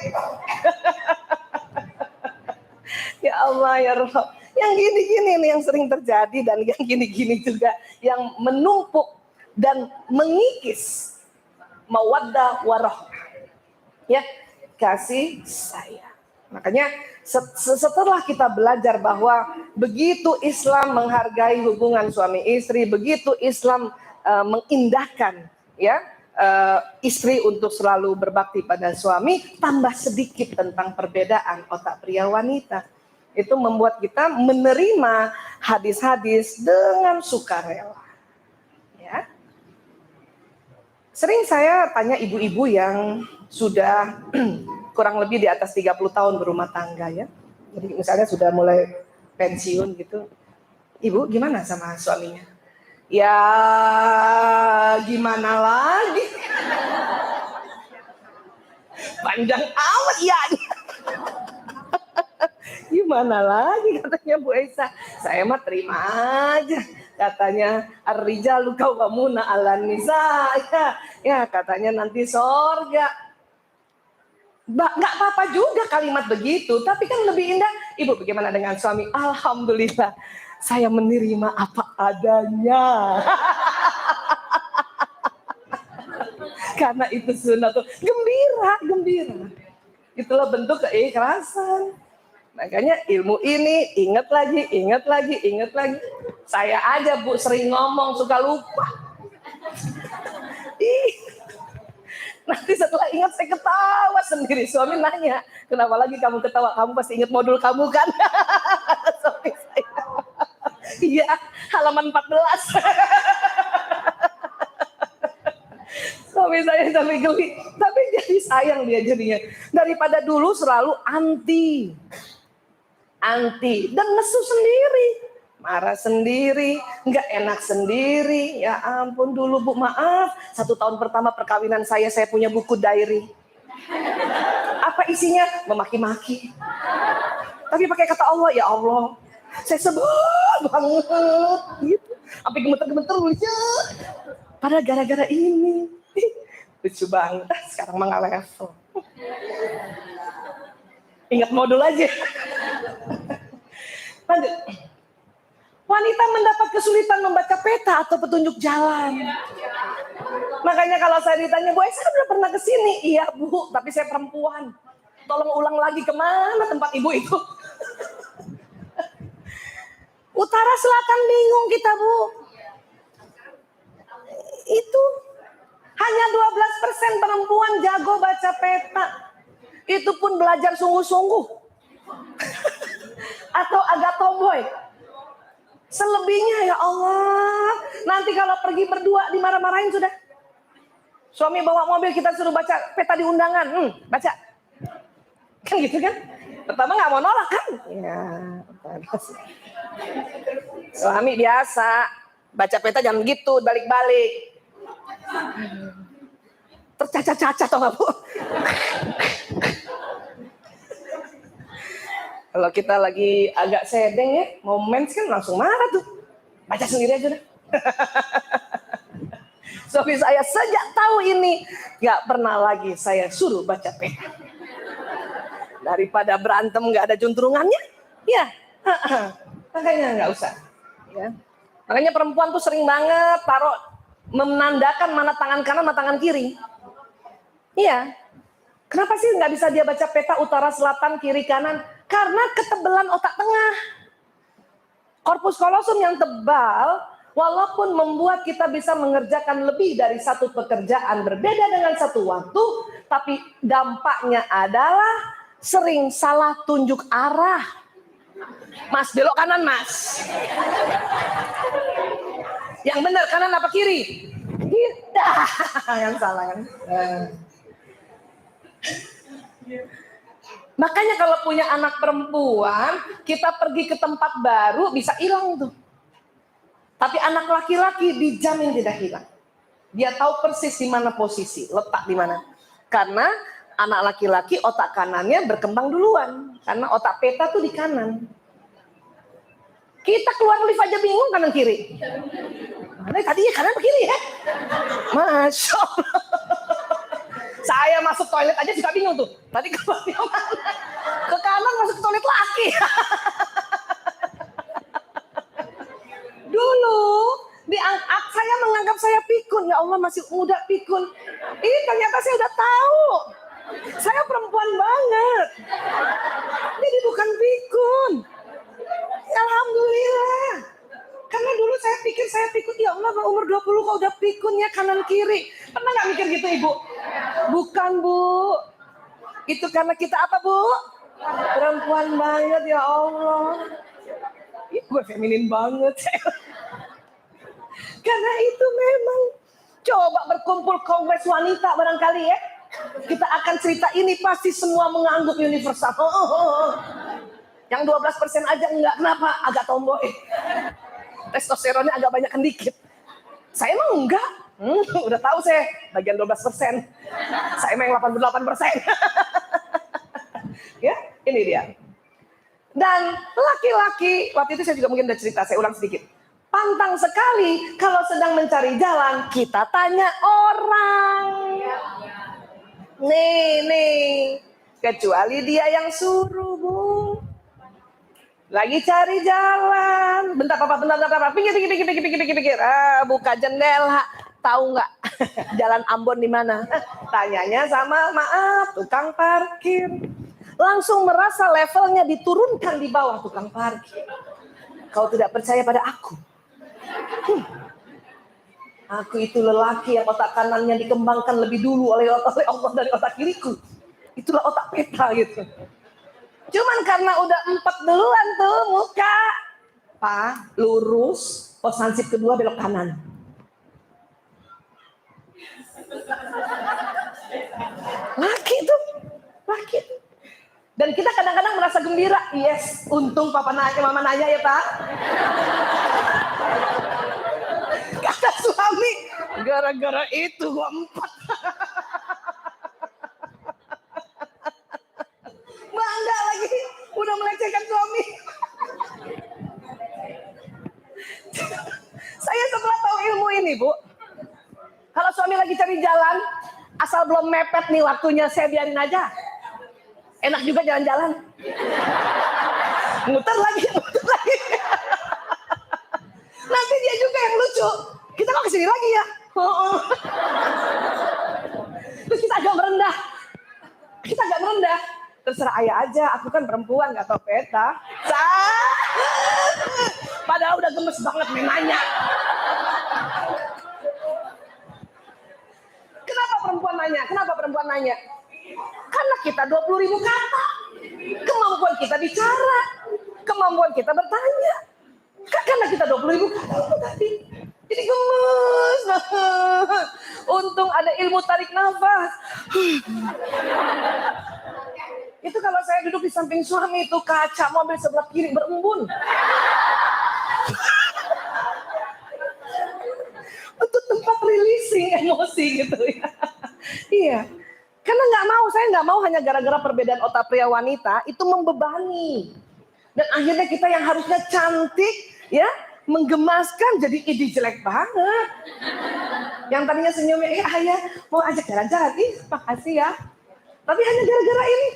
Ya Allah ya Rabb. Yang gini-gini nih yang sering terjadi, dan yang gini-gini juga yang menumpuk dan mengikis mawaddah warahmah. Ya, kasih sayang. Makanya setelah kita belajar bahwa begitu Islam menghargai hubungan suami istri, begitu Islam mengindahkan ya istri untuk selalu berbakti pada suami, tambah sedikit tentang perbedaan otak pria wanita. Itu membuat kita menerima hadis-hadis dengan sukarela. Ya. Sering saya tanya ibu-ibu yang sudah kurang lebih di atas 30 tahun berumah tangga ya. Jadi misalnya sudah mulai pensiun gitu. Ibu gimana sama suaminya? Ya gimana lagi? Panjang amat ya. Gimana lagi katanya Bu Esa. Saya mah terima aja. Katanya ar-rijalu qawwamuna 'alan nisa. Ya katanya nanti sorga. Nggak apa-apa juga kalimat begitu, tapi kan lebih indah. Ibu bagaimana dengan suami? Alhamdulillah, saya menerima apa adanya. Karena itu sunnah tuh gembira. Itulah bentuk keikhlasan. Makanya ilmu ini ingat lagi. Saya aja Bu sering ngomong suka lupa. Nanti setelah ingat saya ketawa sendiri. Suami nanya, kenapa lagi kamu ketawa? Kamu pasti ingat modul kamu kan? Suami saya. Iya, halaman 14. Suami saya sampai geli. Tapi jadi sayang dia jadinya. Daripada dulu selalu anti. Dan nesu sendiri. Marah sendiri, nggak enak sendiri. Ya ampun dulu Bu, maaf. 1 tahun pertama perkawinan saya punya buku diary. Apa isinya? Memaki-maki. Tapi pakai kata Allah, ya Allah. Saya sebel banget. Gitu. Sampai gemeter-gemeter lucu. Padahal gara-gara ini. Lucu banget. Sekarang mah nggak level. Ingat modul aja. Lanjut. Wanita mendapat kesulitan membaca peta atau petunjuk jalan. Makanya kalau saya ditanya, Bu, saya udah pernah kesini. Iya Bu, tapi saya perempuan. Tolong ulang lagi kemana tempat ibu itu. Utara selatan bingung kita Bu. Itu hanya 12% perempuan jago baca peta. Itu pun belajar sungguh-sungguh. Atau agak tomboy. Selebihnya ya Allah. Nanti kalau pergi berdua dimarah-marahin sudah. Suami bawa mobil kita suruh baca peta di undangan. Baca. Kan gitu kan. Pertama gak mau nolak kan. Ya, suami biasa. Baca peta jangan gitu, balik-balik. Tercaca-caca tau gak Bu. Kalau kita lagi agak sedeng ya, mau mens kan langsung marah tuh. Baca sendiri aja deh. Suami saya sejak tahu ini, gak pernah lagi saya suruh baca peta. Daripada berantem gak ada juntrungannya, ya makanya gak usah. Ya. Makanya perempuan tuh sering banget menandakan mana tangan kanan, mana tangan kiri. Iya. Kenapa sih gak bisa dia baca peta utara, selatan, kiri, kanan? Karena ketebalan otak tengah. Korpus kolosum yang tebal, walaupun membuat kita bisa mengerjakan lebih dari satu pekerjaan berbeda dengan satu waktu, tapi dampaknya adalah sering salah tunjuk arah. Mas, belok kanan, Mas. Yang benar kanan apa kiri? Kita yang salah kan. Makanya kalau punya anak perempuan, kita pergi ke tempat baru bisa hilang tuh. Tapi anak laki-laki dijamin tidak hilang. Dia tahu persis di mana posisi, letak di mana. Karena anak laki-laki otak kanannya berkembang duluan. Karena otak peta tuh di kanan. Kita keluar lift aja bingung kanan kiri. Mana tadinya kanan atau kiri ya? Masya Allah. Saya masuk toilet aja juga bingung tuh. Tadi keluar mana? Ke kanan masuk ke toilet laki. Dulu saya menganggap saya pikun. Ya Allah, masih muda pikun. Ini ternyata saya udah tahu. Saya perempuan banget. Jadi bukan pikun. Alhamdulillah. Karena dulu saya pikir saya pikun. Ya Allah, umur 20 kok udah pikun ya kanan kiri. Pernah gak mikir gitu Ibu? Bukan Bu. Itu karena kita apa Bu? Perempuan banget ya Allah. Ih, gue feminin banget. Karena itu memang. Coba berkumpul kongres wanita barangkali ya. Kita akan cerita ini pasti semua mengangguk universal. Yang 12% aja enggak. Kenapa? Agak tomboy. Testosteronnya agak banyak dikit. Saya emang enggak. Udah tahu saya bagian 12%. Saya emang 88%. Ya, ini dia. Dan laki-laki, waktu itu saya juga mungkin udah cerita, saya ulang sedikit. Pantang sekali kalau sedang mencari jalan, kita tanya orang. Nih. Kecuali dia yang suruh, Bu. Lagi cari jalan. Bentar, Papa. Pikir. Buka jendela. Tahu nggak jalan Ambon di mana? Tanyanya sama, maaf, tukang parkir. Langsung merasa levelnya diturunkan di bawah tukang parkir. Kau tidak percaya pada aku? Aku itu lelaki yang otak kanannya dikembangkan lebih dulu oleh Allah dari otak kiriku. Itulah otak peta gitu. Cuman karena udah 4 duluan tuh muka. Pak, lurus, pos hansip kedua belok kanan. Laki tuh. Dan kita kadang-kadang merasa gembira. Yes, untung Papa nanya, Mama nanya ya Pak. Kata suami, gara-gara itu gua 4. Bangga lagi, udah melecehkan suami. Saya setelah tahu ilmu ini, Bu. Kalau suami lagi cari jalan, asal belum mepet nih waktunya, saya biarin aja. Enak juga jalan-jalan. Muter lagi. Nanti dia juga yang lucu. Kita kok kesini lagi ya? Terus kita agak merendah. Terserah ayah aja, aku kan perempuan gak tau peta. Padahal udah gemes banget main nanya. Kenapa perempuan nanya? Karena kita 20.000 kata. Kemampuan kita bicara. Kemampuan kita bertanya. Karena kita 20.000 kata itu tadi. Jadi gemes. Untung ada ilmu tarik nafas. Itu kalau saya duduk di samping suami itu kaca mobil sebelah kiri berembun. Untuk tempat releasing emosi gitu ya. Iya. Karena saya nggak mau hanya gara-gara perbedaan otak pria wanita itu membebani. Dan akhirnya kita yang harusnya cantik ya, menggemaskan jadi ide jelek banget. Yang tadinya senyumnya, ayah mau ajak jalan-jalan, makasih ya. Tapi hanya gara-gara ini.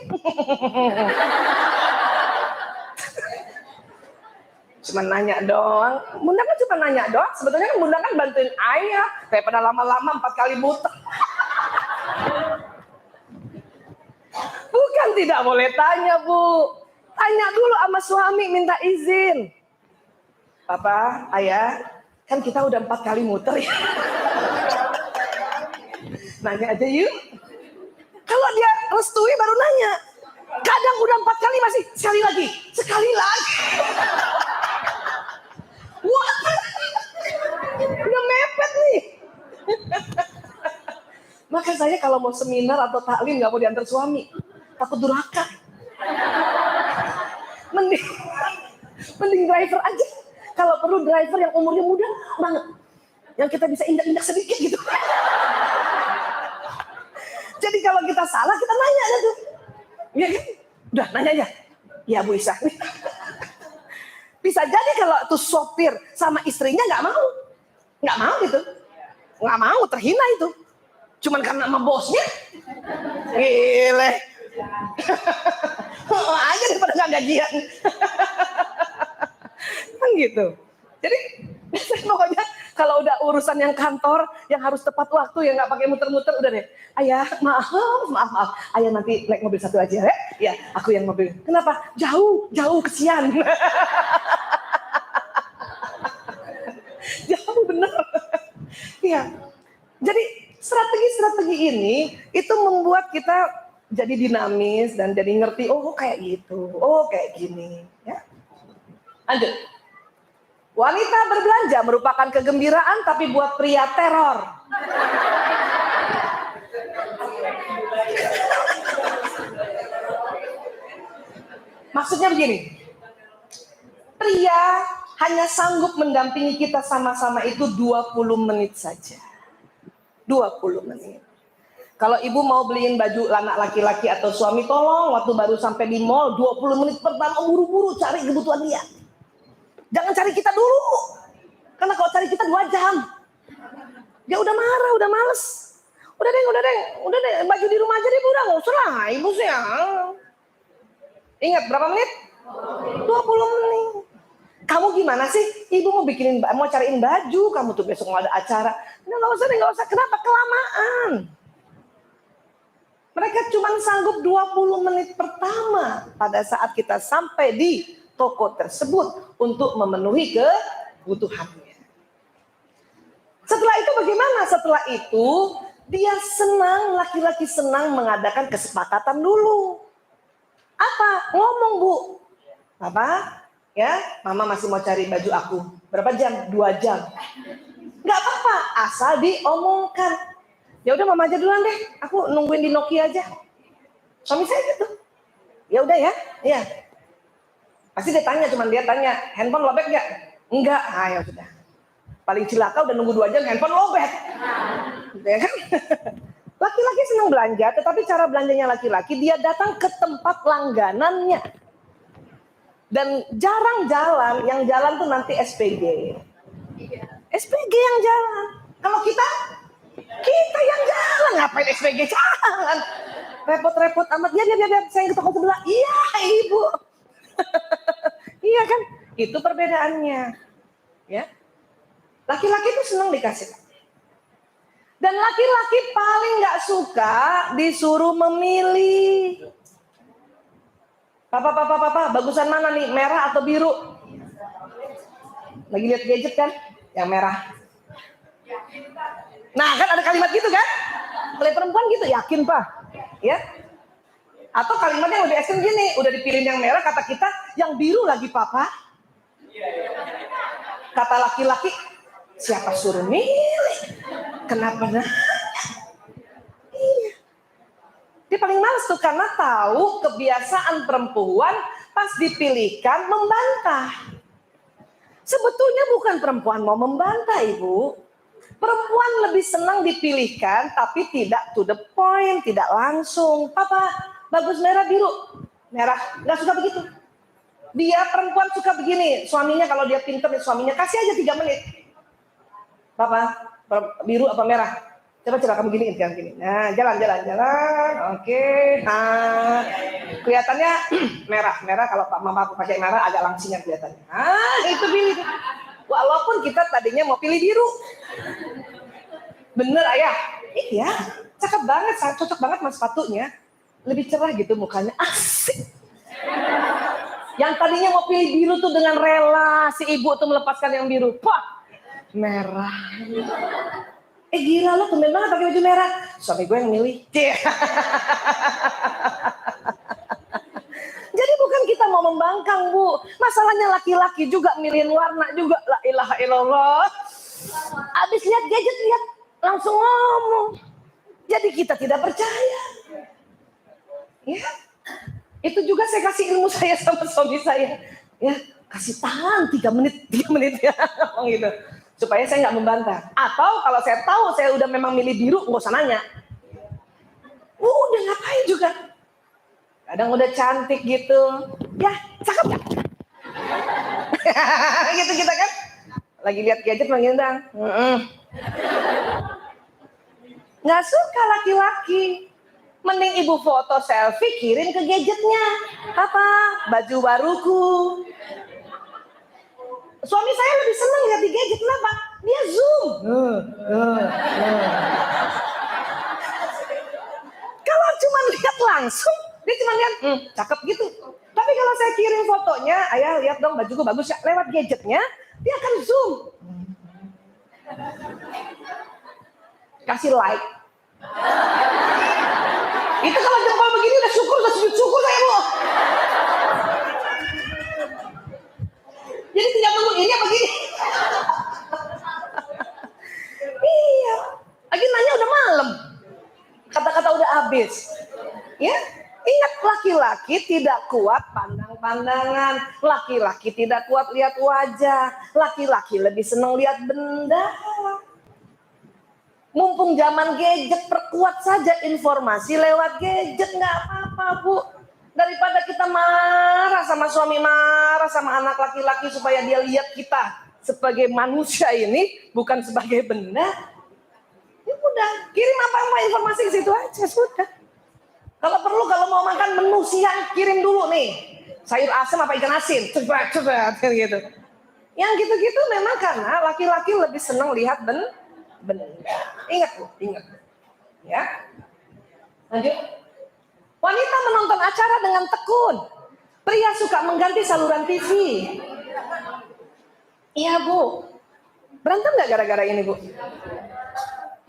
Cuma nanya doang. Bunda kan cuma nanya doang. Sebetulnya kan Bunda kan bantuin ayah. Daripada lama-lama 4 kali muter. Bukan tidak boleh tanya, Bu. Tanya dulu sama suami, minta izin. Papa, ayah, kan kita udah 4 kali muter ya. Nanya aja yuk. Kalau dia restui baru nanya. Kadang udah 4 kali masih sekali lagi. Wah, udah mepet nih. Maka saya kalau mau seminar atau taklim nggak mau diantar suami, takut durhaka. Mending driver aja. Kalau perlu driver yang umurnya muda banget, yang kita bisa indak-indak sedikit gitu. Jadi kalau kita salah kita nanya aja tuh, ya kan? Udah nanya aja. Ya Bu Isa. Bisa jadi kalau tuh sopir sama istrinya nggak mau gitu, nggak mau, terhina itu. Cuman karena sama bosnya, gile. Aja daripada nggak gajian. Kan gitu. Jadi pokoknya kalau udah urusan yang kantor yang harus tepat waktu, yang nggak pakai muter-muter, udah deh. Ayah, maaf. Ayah nanti naik mobil satu aja ya. Ya, aku yang mobil. Kenapa? Jauh kesian. Jauh bener. Iya. Jadi strategi ini itu membuat kita jadi dinamis dan jadi ngerti, oh kayak gitu, oh kayak gini. Ya. Lanjut. Wanita berbelanja merupakan kegembiraan, tapi buat pria teror. Maksudnya begini, pria hanya sanggup mendampingi kita sama-sama itu 20 menit saja. 20 menit. Kalau ibu mau beliin baju anak laki-laki atau suami, tolong waktu baru sampai di mall 20 menit pertama buru-buru cari kebutuhan dia. Jangan cari kita dulu. Karena kalau cari kita 2 jam. Dia udah marah, udah males. Udah deh, baju di rumah aja deh, udah nggak usah lah, ibu sih ya. Ingat berapa menit? 20 menit. Kamu gimana sih? Ibu mau cariin baju, kamu tuh besok mau ada acara. Nggak usah. Kenapa? Kelamaan. Mereka cuma sanggup 20 menit pertama pada saat kita sampai di toko tersebut untuk memenuhi kebutuhannya. Setelah itu bagaimana? Setelah itu dia senang, laki-laki senang mengadakan kesepakatan dulu. Apa? Ngomong, Bu. Papa, ya, Mama masih mau cari baju aku. Berapa jam? 2 jam. Nggak apa-apa, asal diomongkan. Ya udah Mama aja duluan deh, aku nungguin di Nokia aja. Suami saya gitu. Ya udah ya, iya. Pasti dia tanya, handphone lobet nggak? Enggak, ya sudah. Paling cilaka udah nunggu 2 jam, handphone lobet. Ya kan? Laki-laki senang belanja, tetapi cara belanjanya laki-laki, dia datang ke tempat langganannya. Dan jarang jalan, yang jalan tuh nanti SPG. SPG yang jalan. Kalau kita yang jalan, ngapain SPG jalan? Repot-repot amat, ya saya ke toko sebelah. Iya ibu. Iya kan? Itu perbedaannya. Ya. Laki-laki itu senang dikasih. Dan laki-laki paling nggak suka disuruh memilih. Papa, bagusan mana nih? Merah atau biru? Lagi lihat gadget kan? Yang merah. Nah kan ada kalimat gitu kan? Oleh perempuan gitu, yakin Pak? Ya? Atau kalimatnya lebih ekstrem gini, udah dipilih yang merah, kata kita, yang biru lagi Papa. Kata laki-laki, siapa suruh milih? Kenapa nanya? Iya. Dia paling males tuh karena tahu kebiasaan perempuan pas dipilihkan membantah. Sebetulnya bukan perempuan mau membantah, Ibu. Perempuan lebih senang dipilihkan tapi tidak to the point, tidak langsung. Papa, bagus merah biru. Merah, nggak suka begitu. Dia perempuan suka begini, suaminya kalau dia pinter nih suaminya, kasih aja 3 menit. Papa, biru apa merah? Coba kamu gini. Nah, jalan. Oke. Nah, kelihatannya merah kalau Pak Mama aku pakai merah agak langsingnya kelihatannya. Itu pilih. Walaupun kita tadinya mau pilih biru. Bener Ayah? Iya, cakep banget, cocok banget sama sepatunya. Lebih cerah gitu mukanya, asik. Yang tadinya mau pilih biru tuh dengan rela si ibu tuh melepaskan yang biru. Wah, merah. Gila lo tumben banget pakai baju merah. Suami gue yang milih. kita mau membangkang, Bu. Masalahnya laki-laki juga milihin warna juga. La ilaha illallah. Abis lihat gadget, lihat langsung ngomong. Jadi kita tidak percaya. Ya. Itu juga saya kasih ilmu saya sama suami saya. Ya, kasih tahan 3 menit ya. Gitu. Supaya saya nggak membantah. Atau kalau saya tahu saya udah memang milih biru, nggak usah nanya. Udah ngapain juga. Kadang udah cantik gitu. Ya, cakep gak? Gitu kita kan. Lagi lihat gadget mengundang. Nggak suka laki-laki. Mending ibu foto selfie kirim ke gadgetnya. Apa? Baju baruku. Suami saya lebih senang lihat di gadget. Kenapa? Dia zoom. Kalau cuma lihat langsung, dia cuma lihat, cakep gitu. Tapi kalau saya kirim fotonya, ayah lihat dong bajuku bagus ya, lewat gadgetnya, dia akan zoom. Kasih like. Itu kalau jempol begini udah syukur, udah sujud syukur saya, Bu. Jadi tidak perlu ini apa gini. Iya. Lagi nanya udah malam. Kata-kata udah habis. Ya, ingat laki-laki tidak kuat pandang-pandangan. Laki-laki tidak kuat lihat wajah. Laki-laki lebih senang lihat benda. Mumpung zaman gadget, perkuat saja informasi lewat gadget, nggak apa-apa, Bu. Daripada kita marah sama suami, marah sama anak laki-laki supaya dia lihat kita sebagai manusia ini, bukan sebagai benda. Ya udah, kirim apa-apa informasi ke situ aja, sudah. Kalau perlu, kalau mau makan menu siang, kirim dulu nih. Sayur asam apa ikan asin, coba gitu. Yang gitu-gitu memang karena laki-laki lebih senang lihat benda. Ingat, Bu, ingat. Ya. Lanjut. Wanita menonton acara dengan tekun. Pria suka mengganti saluran TV. Iya, Bu. Berantem nggak gara-gara ini, Bu?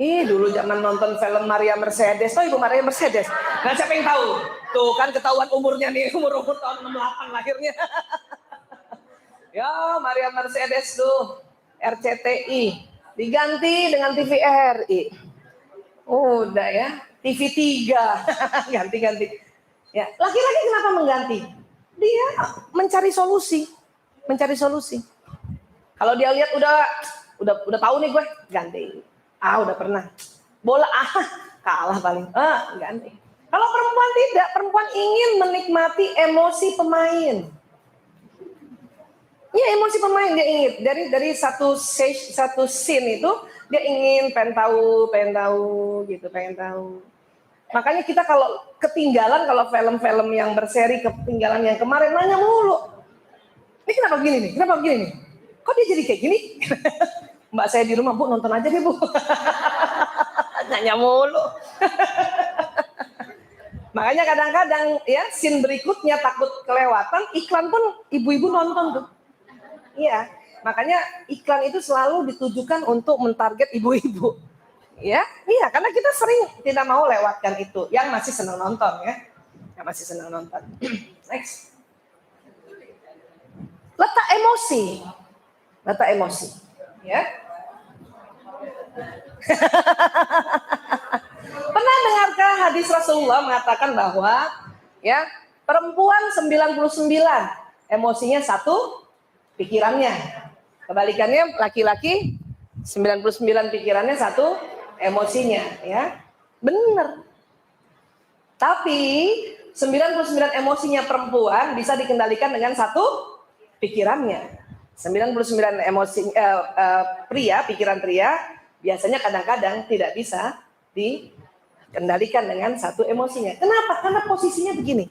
Dulu zaman nonton film Maria Mercedes. Oh, Ibu Maria Mercedes. Nah, siapa yang tahu? Tuh kan ketahuan umurnya nih, umur tahun 68 lahirnya. Ya, Maria Mercedes tuh, RCTI. Diganti dengan TVRI. Udah ya, TV 3. Ganti-ganti. Ya, laki-laki kenapa mengganti? Dia mencari solusi. Kalau dia lihat udah tahu nih gue, ganti. Udah pernah. Bola kalah paling. Ganti. Kalau perempuan tidak, perempuan ingin menikmati emosi pemain. Ya, emosi pemain dia ingin dari satu scene itu dia pengen tahu gitu. Makanya kita kalau ketinggalan, kalau film-film yang berseri ketinggalan yang kemarin nanya mulu. Ini kenapa begini nih? Kok dia jadi kayak gini? Mbak saya di rumah, Bu, nonton aja deh, Bu. Nanya mulu. Makanya kadang-kadang ya scene berikutnya takut kelewatan, iklan pun ibu-ibu nonton tuh. Iya, makanya iklan itu selalu ditujukan untuk mentarget ibu-ibu. Ya, iya, karena kita sering tidak mau lewatkan itu. Yang masih senang nonton ya, Next. Letak emosi, ya. Pernah dengarkah hadis Rasulullah mengatakan bahwa ya perempuan 99 emosinya 1, pikirannya. Kebalikannya laki-laki 99 pikirannya 1, emosinya, ya. Benar. Tapi 99 emosinya perempuan bisa dikendalikan dengan 1 pikirannya. 99 emosi pria, pikiran pria biasanya kadang-kadang tidak bisa dikendalikan dengan 1 emosinya. Kenapa? Karena posisinya begini.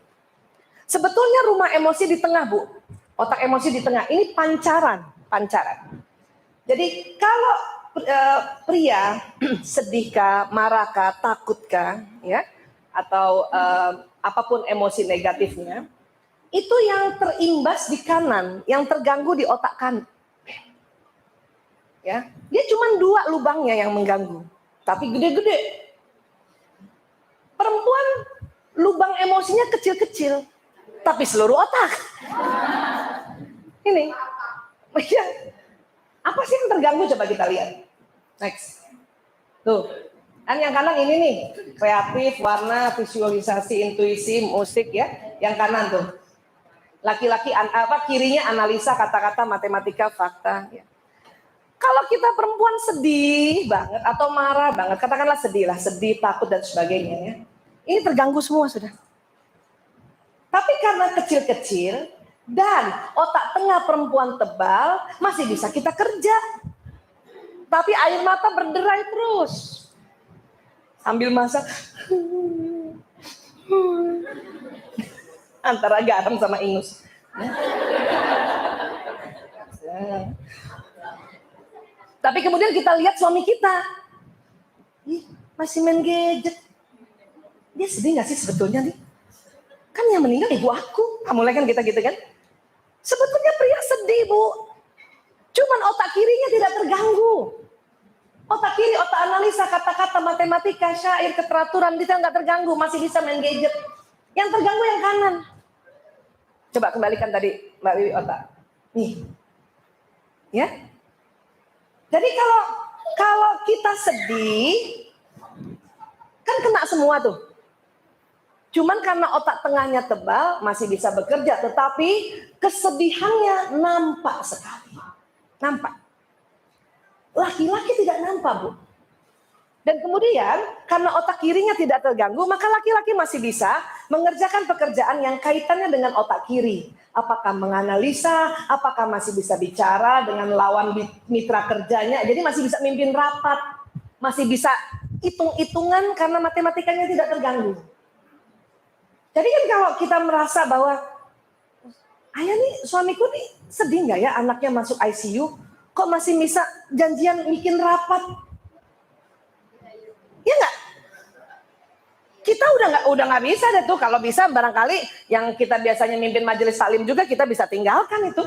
Sebetulnya rumah emosi di tengah, Bu. Otak emosi di tengah. Ini pancaran. Jadi kalau pria sedihkah, marahkah, takutkah, ya, atau apapun emosi negatifnya, itu yang terimbas di kanan, yang terganggu di otak kanan. Ya, dia cuma 2 lubangnya yang mengganggu, tapi gede-gede. Perempuan lubang emosinya kecil-kecil. tapi seluruh otak. Ini. Ya. Apa sih yang terganggu? Coba kita lihat. Next. Tuh. Kan yang kanan ini nih. Kreatif, warna, visualisasi, intuisi, musik ya. Yang kanan tuh. Laki-laki kirinya analisa, kata-kata, matematika, fakta ya. Kalau kita perempuan sedih banget atau marah banget, katakanlah sedih lah, sedih, takut dan sebagainya ya. Ini terganggu semua sudah. Tapi karena kecil-kecil dan otak tengah perempuan tebal, masih bisa kita kerja. Tapi air mata berderai terus. Sambil masak. Antara garam sama ingus. Tapi kemudian kita lihat suami kita. Masih main gadget. Dia sedih gak sih sebetulnya nih? Kan yang meninggal ibu aku. Mulai kan kita gitu kan. Sebetulnya pria sedih bu. Cuman otak kirinya tidak terganggu. Otak kiri, otak analisa, kata-kata, matematika, syair, keteraturan, dia nggak terganggu. Masih bisa main gadget. Yang terganggu yang kanan. Coba kembalikan tadi Mbak Wiwi otak. Nih. Ya. Jadi kalau kita sedih, kan kena semua tuh. Cuman karena otak tengahnya tebal, masih bisa bekerja. Tetapi kesedihannya nampak sekali. Nampak. Laki-laki tidak nampak, Bu. Dan kemudian karena otak kirinya tidak terganggu, maka laki-laki masih bisa mengerjakan pekerjaan yang kaitannya dengan otak kiri. Apakah menganalisa, apakah masih bisa bicara dengan lawan mitra kerjanya. Jadi masih bisa mimpin rapat, masih bisa hitung-hitungan karena matematikanya tidak terganggu. Jadi kan kalau kita merasa bahwa, ayah nih suamiku nih sedih nggak ya anaknya masuk ICU, kok masih bisa janjian bikin rapat? Ya nggak? Kita udah nggak bisa deh tuh. Kalau bisa barangkali yang kita biasanya mimpin majelis taklim juga kita bisa tinggalkan itu,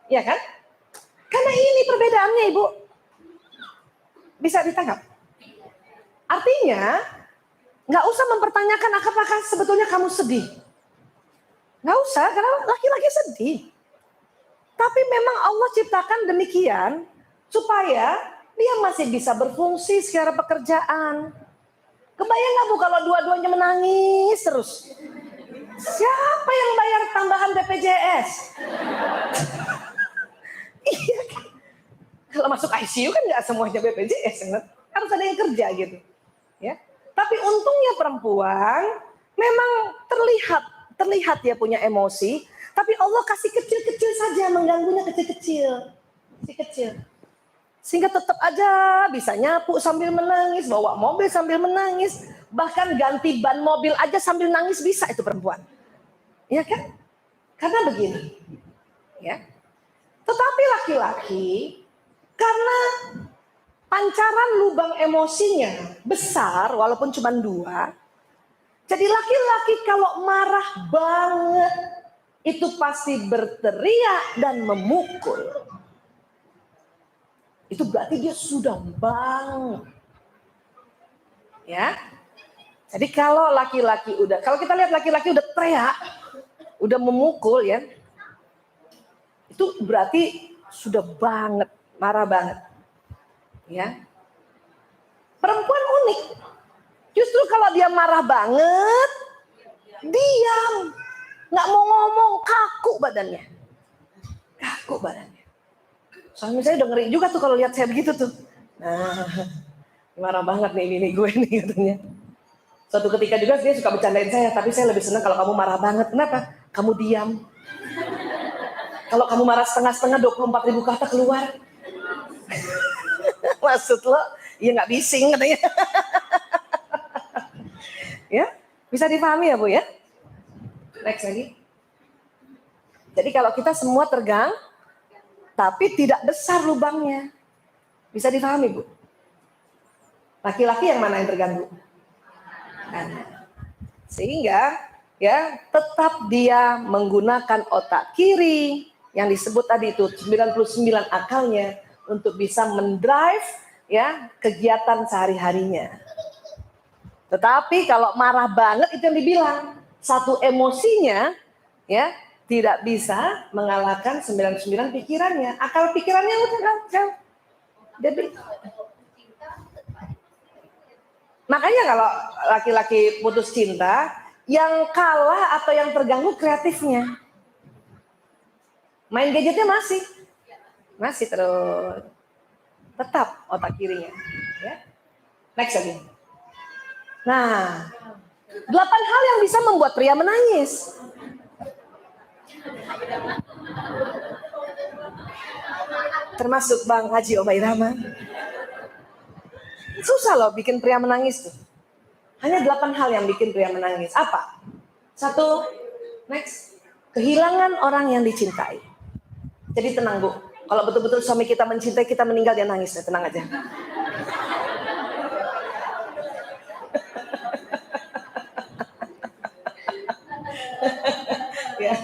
ya kan? Karena ini perbedaannya ibu. Bisa ditangkap? Artinya nggak usah mempertanyakan apakah sebetulnya kamu sedih. Nggak usah, karena laki-laki sedih. Tapi memang Allah ciptakan demikian supaya dia masih bisa berfungsi secara pekerjaan. Kebayang gak Bu kalau dua-duanya menangis terus? Siapa yang bayar tambahan BPJS? Iya kan? Kalau masuk ICU kan gak semuanya BPJS. Kan? Harus ada yang kerja gitu. Ya. Tapi untungnya perempuan memang terlihat dia punya emosi. Tapi Allah kasih kecil-kecil saja, mengganggunya kecil-kecil. Kecil-kecil. Sehingga tetap aja bisa nyapu sambil menangis, bawa mobil sambil menangis, bahkan ganti ban mobil aja sambil nangis bisa itu perempuan. Ya kan? Karena begini. Ya. Tetapi laki-laki karena pancaran lubang emosinya besar walaupun cuma 2. Jadi laki-laki kalau marah banget itu pasti berteriak dan memukul. Itu berarti dia sudah banget. Ya. Jadi kalau kita lihat laki-laki udah teriak, udah memukul ya. Itu berarti sudah banget, marah banget. Ya. Perempuan unik. Justru kalau dia marah banget, diam. Nggak mau ngomong, kaku badannya. Kaku badannya. Suami saya udah ngeri juga tuh kalau lihat saya begitu tuh. Nah, marah banget nih ini gue nih katanya. Suatu ketika juga dia suka bercandain saya, tapi saya lebih senang kalau kamu marah banget. Kenapa? Kamu diam. Kalau kamu marah setengah-setengah 24.000 kata keluar. Maksud lo, ya nggak bising katanya. Ya, bisa dipahami ya Bu ya? Next lagi. Jadi kalau kita semua tergang, tapi tidak besar lubangnya. Bisa dipahami Bu? Laki-laki yang mana yang terganggu? Sehingga ya tetap dia menggunakan otak kiri yang disebut tadi itu 99 akalnya untuk bisa mendrive ya kegiatan sehari-harinya. Tetapi kalau marah banget itu yang dibilang satu emosinya Ya, tidak bisa mengalahkan 99 pikirannya. Akal pikirannya udah kacau. Jadi makanya kalau laki-laki putus cinta, yang kalah atau yang terganggu kreatifnya. Main gadgetnya masih terus tetap otak kirinya. Ya. Next lagi. Nah, 8 hal yang bisa membuat pria menangis. Termasuk Bang Haji Obai Rahman. Susah loh bikin pria menangis tuh. Hanya 8 hal yang bikin pria menangis. Apa? 1, next. Kehilangan orang yang dicintai. Jadi tenang Bu. Kalau betul-betul suami kita mencintai, kita meninggal, dia nangis. Ya, tenang aja. Ya.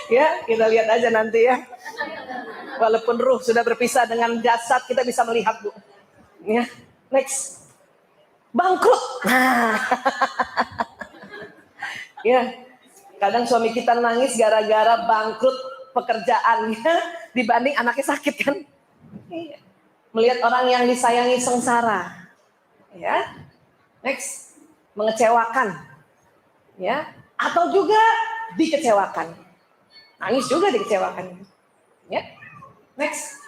Ya, kita lihat aja nanti ya. Walaupun ruh sudah berpisah dengan jasad, kita bisa melihat Bu. Ya, next. Bangkrut. Nah. Ya, kadang suami kita nangis gara-gara bangkrut pekerjaannya dibanding anaknya sakit kan. Melihat orang yang disayangi sengsara. Ya. Next, mengecewakan. Ya, atau juga dikecewakan. Nangis juga dikecewakan. Ya. Next.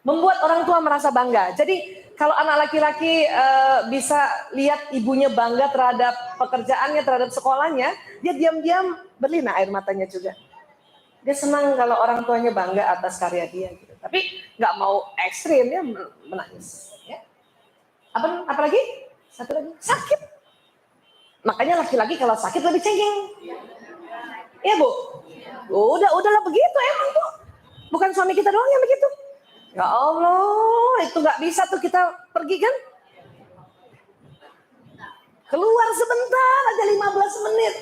Membuat orang tua merasa bangga. Jadi kalau anak laki-laki bisa lihat ibunya bangga terhadap pekerjaannya, terhadap sekolahnya, dia diam-diam berlinang air matanya juga. Dia senang kalau orang tuanya bangga atas karya dia. Gitu. Tapi nggak mau ekstrim, dia menangis. Ya. Apa lagi? Satu lagi, sakit. Makanya laki-laki kalau sakit lebih cengeng. Iya Bu? Udahlah begitu emang Bu. Bukan suami kita doang yang begitu. Ya Allah, itu nggak bisa tuh kita pergi kan? Keluar sebentar aja 15 menit.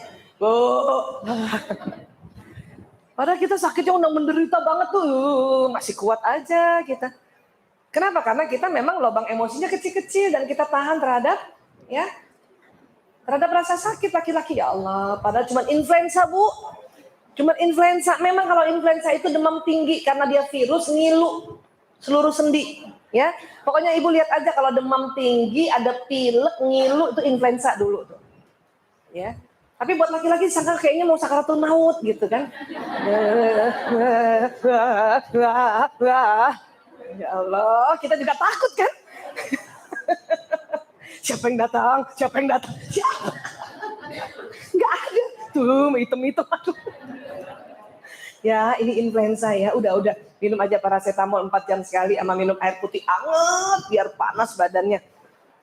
Padahal kita sakitnya udah menderita banget tuh, masih kuat aja kita. Kenapa? Karena kita memang lubang emosinya kecil-kecil dan kita tahan terhadap rasa sakit laki-laki. Ya Allah, padahal cuma influenza Bu. Cuma influenza. Memang kalau influenza itu demam tinggi karena dia virus, ngilu seluruh sendi, ya. Pokoknya ibu lihat aja kalau demam tinggi, ada pilek, ngilu, itu influenza dulu tuh. Ya. Tapi buat laki-laki sangka kayaknya mau sakaratul maut gitu kan. Ya Allah, kita juga takut kan. Siapa yang datang? Siapa? Enggak ada. Tuh, hitam-hitam aduh. Ya, ini influenza ya. Udah minum aja paracetamol 4 jam sekali sama minum air putih anget biar panas badannya.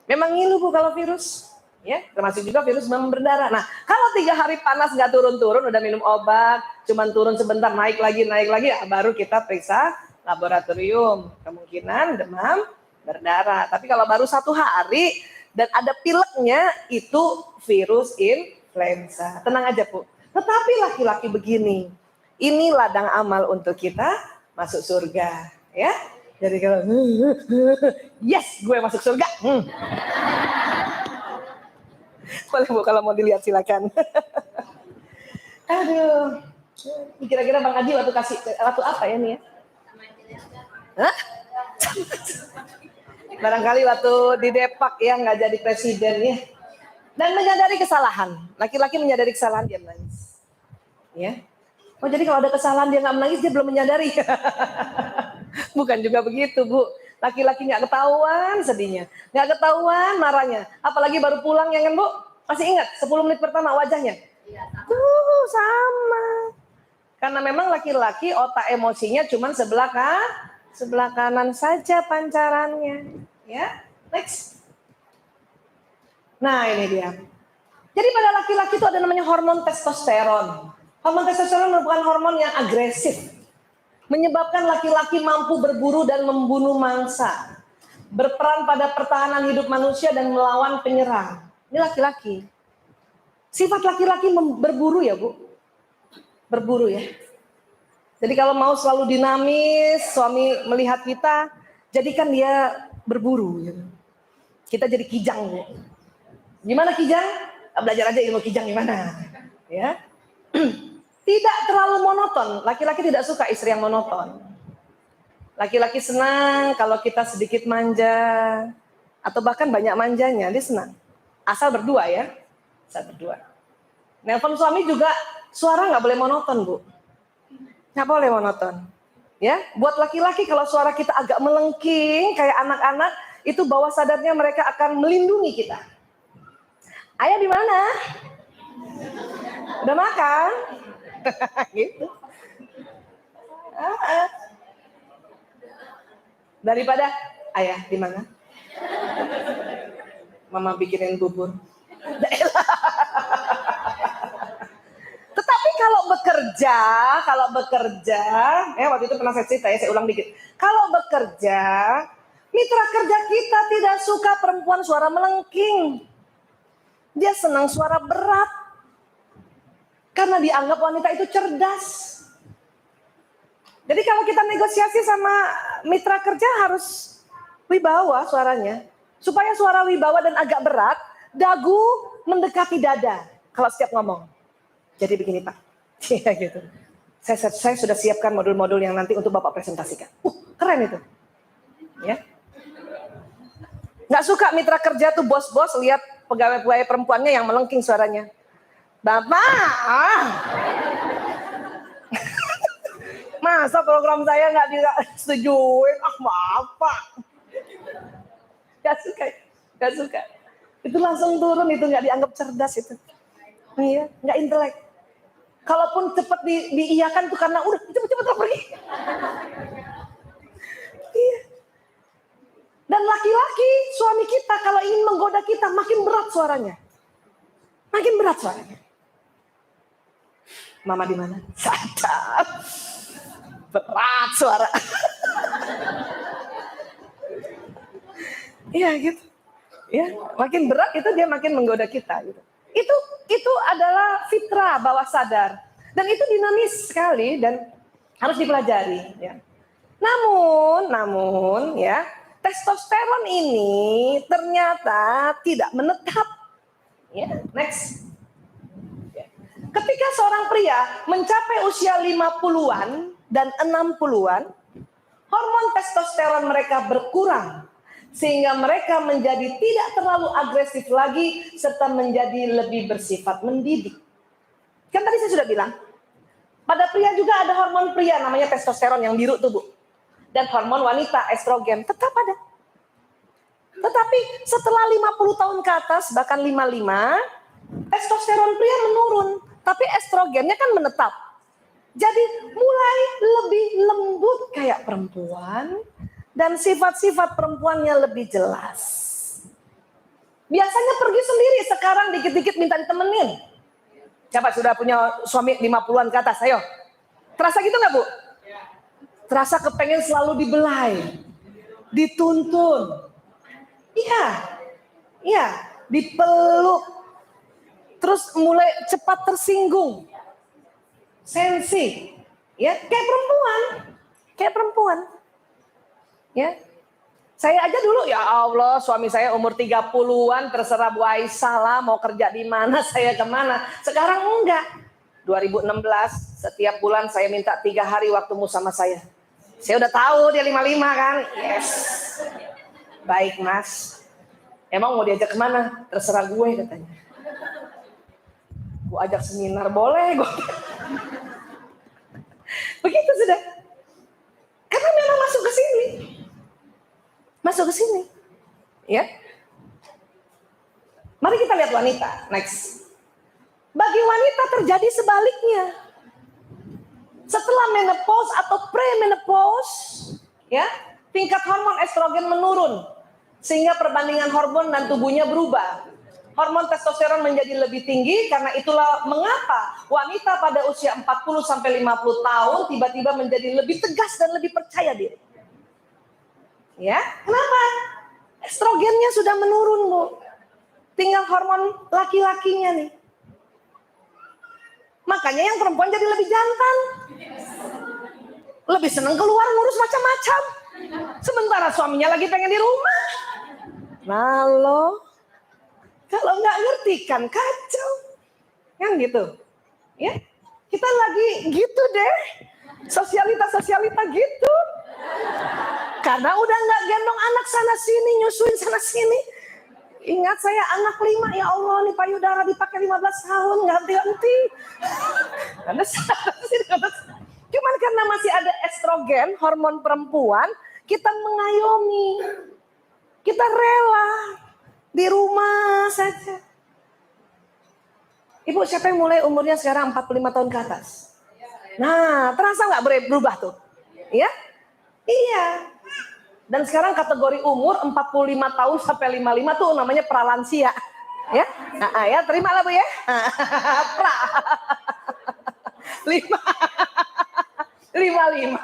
Memang ngilu Bu kalau virus. Ya, termasuk juga virus demam berdarah. Nah, kalau 3 hari panas nggak turun-turun, udah minum obat, cuman turun sebentar naik lagi, ya, baru kita periksa laboratorium. Kemungkinan demam berdarah. Tapi kalau baru 1 hari dan ada pileknya, itu virus influenza. Tenang aja Bu. Tetapi laki-laki begini. Ini ladang amal untuk kita masuk surga, ya. Jadi kalau yes, gue masuk surga. Boleh Bu kalau mau dilihat silakan. Aduh. Kira-kira Bang Adi waktu apa ya nih ya? Hah? Barangkali waktu di Depak ya nggak jadi presiden ya. Dan menyadari kesalahan. Laki-laki menyadari kesalahan dia menangis. Ya. Oh jadi kalau ada kesalahan dia nggak menangis, dia belum menyadari. Bukan juga begitu Bu. Laki-laki nggak ketahuan sedihnya, nggak ketahuan marahnya. Apalagi baru pulang ya kan Bu? Masih ingat 10 menit pertama wajahnya? Tuh sama. Karena memang laki-laki otak emosinya cuma sebelah kanan saja pancarannya. Ya, next. Nah ini dia. Jadi pada laki-laki itu ada namanya hormon testosteron. Hormon testosteron merupakan hormon yang agresif. Menyebabkan laki-laki mampu berburu dan membunuh mangsa. Berperan pada pertahanan hidup manusia dan melawan penyerang. Ini laki-laki. Sifat laki-laki berburu ya Bu. Berburu ya. Jadi kalau mau selalu dinamis, suami melihat kita, jadikan dia berburu. Gitu. Kita jadi kijang Bu. Gimana kijang? Belajar aja ilmu kijang gimana. Ya. Tidak terlalu monoton. Laki-laki tidak suka istri yang monoton. Laki-laki senang kalau kita sedikit manja atau bahkan banyak manjanya, dia senang. Asal berdua ya. Asal berdua. Nelpon suami juga suara nggak boleh monoton, Bu. Nggak boleh monoton. Ya, buat laki-laki kalau suara kita agak melengking kayak anak-anak, itu bawah sadarnya mereka akan melindungi kita. Ayah di mana? Udah makan? Gitu. Daripada ayah di mana? Mama bikinin bubur. Tetapi kalau bekerja, waktu itu pernah saya cerita ya, saya ulang dikit. Kalau bekerja, mitra kerja kita tidak suka perempuan suara melengking. Dia senang suara berat. Karena dianggap wanita itu cerdas. Jadi kalau kita negosiasi sama mitra kerja harus wibawa suaranya. Supaya suara wibawa dan agak berat, dagu mendekati dada kalau setiap ngomong. Jadi begini Pak, ya gitu. Saya sudah siapkan modul-modul yang nanti untuk Bapak presentasikan. Keren itu. Ya. Nggak suka mitra kerja tuh bos-bos lihat pegawai-pegawai perempuannya yang melengking suaranya. Bapak, masa program saya nggak bisa setujuin? Maaf Pak. Gak suka. Itu langsung turun, itu nggak dianggap cerdas itu. Iya, nggak intelek. Kalaupun cepat diiyakan tuh karena udah cepet-cepet pergi. Iya. Dan laki-laki, suami kita kalau ingin menggoda kita makin berat suaranya. Makin berat suaranya. Mama di mana? Sadar. Berat suara. Iya gitu. Ya, makin berat itu dia makin menggoda kita gitu. Itu adalah fitrah bawah sadar. Dan itu dinamis sekali dan harus dipelajari ya. Namun ya, testosteron ini ternyata tidak menetap. Ya, next. Ya. Ketika seorang pria mencapai usia 50-an dan 60-an, hormon testosteron mereka berkurang. Sehingga mereka menjadi tidak terlalu agresif lagi serta menjadi lebih bersifat mendidik. Kan tadi saya sudah bilang, pada pria juga ada hormon pria namanya testosteron yang biru tuh Bu. Dan hormon wanita estrogen tetap ada. Tetapi setelah 50 tahun ke atas, bahkan 55, testosteron pria menurun. Tapi estrogennya kan menetap. Jadi mulai lebih lembut kayak perempuan. Dan sifat-sifat perempuannya lebih jelas. Biasanya pergi sendiri, sekarang dikit-dikit minta ditemenin. Siapa sudah punya suami 50-an ke atas? Ayo. Terasa gitu gak Bu? Terasa kepengen selalu dibelai. Dituntun. Iya. Dipeluk. Terus mulai cepat tersinggung. Sensi. Ya, kayak perempuan. Ya. Saya aja dulu ya Allah, suami saya umur 30-an terserah Bu Aisyah lah mau kerja di mana, saya kemana. Sekarang enggak. 2016 setiap bulan saya minta 3 hari waktumu sama saya. Saya udah tahu dia 55 kan. Yes. Baik Mas. Emang mau diajak kemana? Terserah gue katanya. Gue ajak seminar boleh gue. Begitu sudah. Karena memang masuk ke sini. Ya. Mari kita lihat wanita. Next. Bagi wanita terjadi sebaliknya. Setelah menopause atau premenopause, ya, tingkat hormon estrogen menurun. Sehingga perbandingan hormon dan tubuhnya berubah. Hormon testosteron menjadi lebih tinggi, karena itulah mengapa wanita pada usia 40-50 tahun tiba-tiba menjadi lebih tegas dan lebih percaya diri. Ya, kenapa? Estrogennya sudah menurun, Bu. Tinggal hormon laki-lakinya nih. Makanya yang perempuan jadi lebih jantan. Lebih senang keluar ngurus macam-macam. Sementara suaminya lagi pengen di rumah. Nah lo, kalau nggak ngerti kan kacau. Kan gitu. Ya, kita lagi gitu deh. Sosialita gitu. Karena udah nggak gendong anak sana sini, nyusuin sana sini. Ingat saya anak 5, ya Allah nih payudara dipakai 15 tahun ganti-ganti. Cuman karena masih ada estrogen, hormon perempuan, kita mengayomi. Kita rela di rumah saja. Ibu, siapa yang mulai umurnya sekarang 45 tahun ke atas? Nah, terasa nggak berubah tuh? Ya? Iya. Dan sekarang kategori umur 45 tahun sampai 55 tuh namanya pralansia. Ya? Nah, ya, terimalah Bu ya. Pra. 55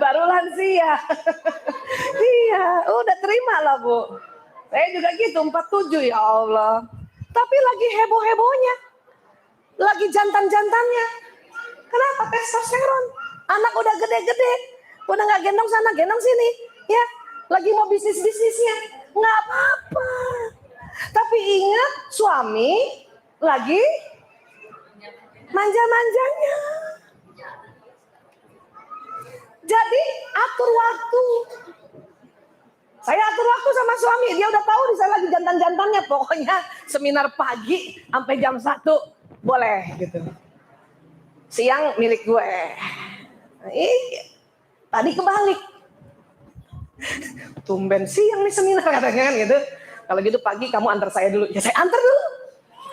baru lansia. Iya, udah terima lah Bu. Saya juga gitu 47 ya Allah. Tapi lagi heboh-hebohnya. Lagi jantan-jantannya. Kenapa? Testosteron. Anak udah gede-gede. Udah gak gendong sana, gendong sini. Ya, lagi mau bisnis-bisnisnya. Gak apa-apa. Tapi ingat, suami lagi manja-manjanya. Jadi atur waktu. Saya atur waktu sama suami. Dia udah tahu nih saya lagi jantan-jantannya. Pokoknya seminar pagi sampai jam 1 boleh gitu. Siang milik gue. Iya. Tadi kebalik. Tumben siang nih seminar katanya kan gitu. Kalau gitu pagi kamu antar saya dulu. Ya saya antar dulu.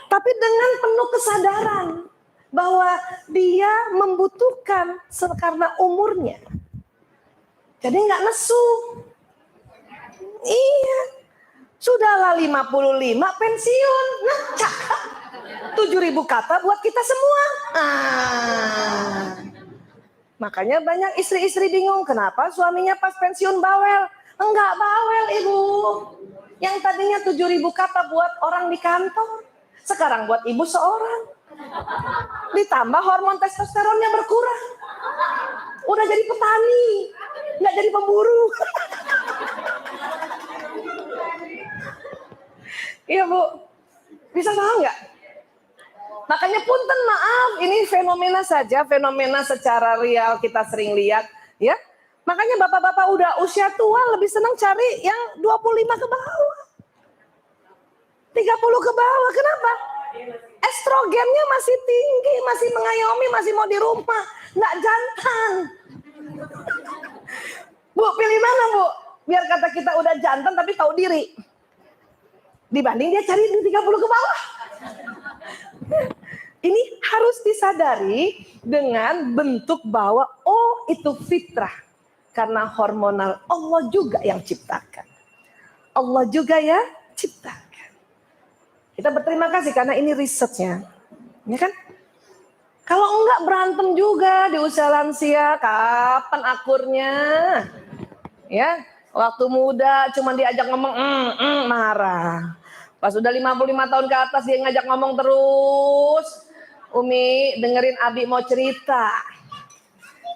Tapi dengan penuh kesadaran bahwa dia membutuhkan karena umurnya. Jadi nggak nesu. Iya. Sudahlah 55 pensiun. Nah, cakep. 7.000 kata buat kita semua. Makanya banyak istri-istri bingung kenapa suaminya pas pensiun bawel. Enggak bawel Ibu. Yang tadinya 7.000 kata buat orang di kantor. Sekarang buat ibu seorang. Ditambah hormon testosteronnya berkurang. Udah jadi petani. Nggak jadi pemburu. Iya Bu. Bisa paham nggak? Makanya punten maaf, ini fenomena saja, fenomena secara real kita sering lihat, ya. Makanya bapak-bapak udah usia tua lebih senang cari yang 25 ke bawah. 30 ke bawah, kenapa? Estrogennya masih tinggi, masih mengayomi, masih mau di rumah, nggak jantan. Bu, pilih mana Bu? Biar kata kita udah jantan tapi tahu diri. Dibanding dia cari di 30 ke bawah. Ini harus disadari dengan bentuk bahwa oh itu fitrah. Karena hormonal Allah juga yang ciptakan. Allah juga ya ciptakan. Kita berterima kasih karena ini risetnya. Ya kan? Kalau enggak berantem juga di usia lansia, kapan akurnya? Ya, waktu muda cuma diajak ngomong marah. Pas udah 55 tahun ke atas dia ngajak ngomong terus. Umi dengerin Abi mau cerita.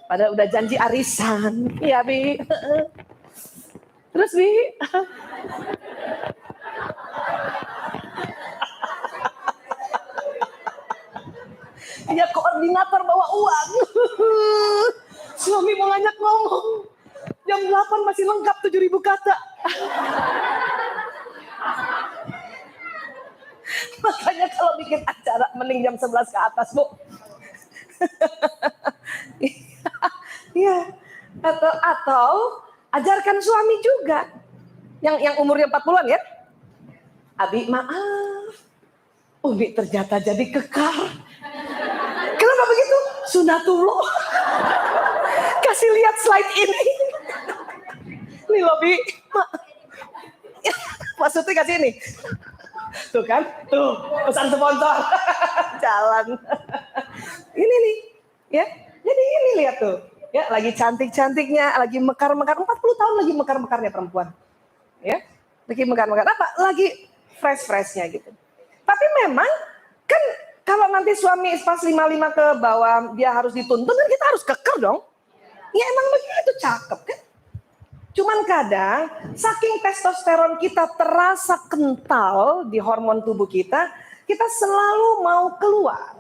Padahal udah janji arisan. Iya Bi. Terus Bi. Dia koordinator bawa uang. Suami mau ngajak ngomong. Jam 8 masih lengkap 7.000 kata. Makanya kalau bikin acara mending jam 11 ke atas Bu. Iya. Atau ajarkan suami juga. Yang umurnya 40-an ya. Abi maaf. Umi ternyata jadi kekar. Kenapa begitu? Sunatullah. Kasih lihat slide ini. Nih loh Bi. Maksudnya kasih ini. Tuh kan, tuh pesan sponsor. Jalan. Ini nih, ya. Jadi ini lihat tuh, ya lagi cantik-cantiknya, lagi mekar-mekar. 40 tahun lagi mekar-mekarnya perempuan, ya. Lagi mekar-mekar apa? Lagi fresh-freshnya gitu. Tapi memang kan kalau nanti suami pas 55 ke bawah dia harus dituntun, kan kita harus keker dong. Ya emang begitu cakep kan. Cuman kadang saking testosteron kita terasa kental di hormon tubuh kita, kita selalu mau keluar.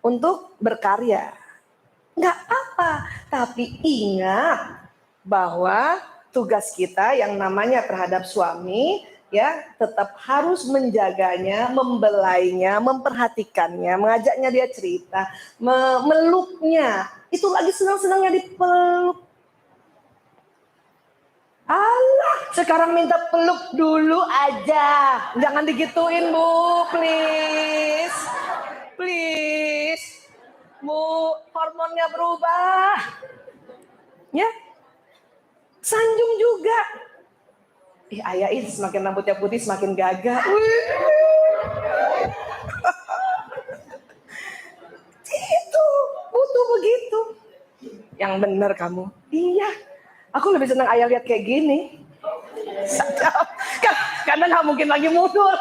untuk berkarya. Nggak apa, tapi ingat bahwa tugas kita yang namanya terhadap suami ya tetap harus menjaganya, membelainya, memperhatikannya, mengajaknya dia cerita, meluknya. Itu lagi senang-senangnya dipeluk. Allah, sekarang minta peluk dulu aja. Jangan digituin, Bu, please. Please. Bu, hormonnya berubah. Ya. Sanjung juga. Ayah ini semakin rambutnya putih semakin gagah. Itu butuh begitu. Yang benar kamu. Iya. Aku lebih senang ayah lihat kayak gini. Karena nggak mungkin lagi mundur.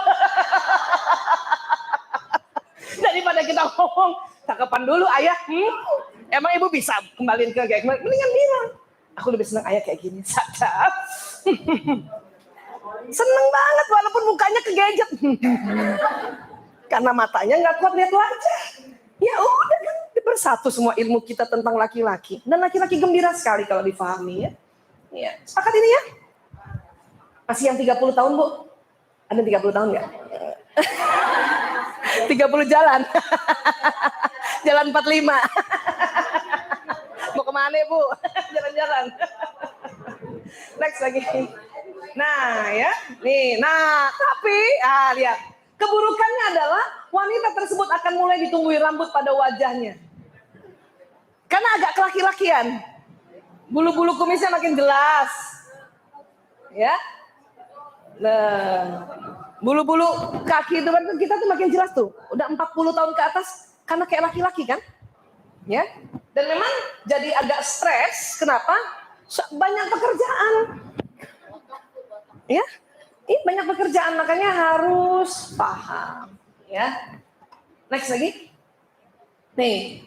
Daripada kita ngomong, cakapan dulu ayah. Emang ibu bisa kembaliin ke kayak mendingan bilang. Aku lebih senang ayah kayak gini. Sadap. Seneng banget walaupun mukanya kegadget. Karena matanya nggak kuat lihat wajah. Ya udah kan bersatu semua ilmu kita tentang laki-laki. Dan laki-laki gembira sekali kalau difahami ya. Ya. Sepakat ini ya? Masih yang 30 tahun Bu? Ada 30 tahun nggak? 30 jalan. Jalan 45. Mau kemana Bu? Jalan-jalan. Next lagi. Nah ya, nih, tapi lihat, keburukannya adalah wanita tersebut akan mulai ditumbuhi rambut pada wajahnya, karena agak kelaki-lakian, bulu-bulu kumisnya makin jelas, ya, nah, bulu-bulu kaki itu kita tuh makin jelas tuh, udah 40 tahun ke atas, karena kayak laki-laki kan, ya, dan memang jadi agak stres, kenapa? Banyak pekerjaan. Ya, ini banyak pekerjaan makanya harus paham, ya. Next lagi. Nih.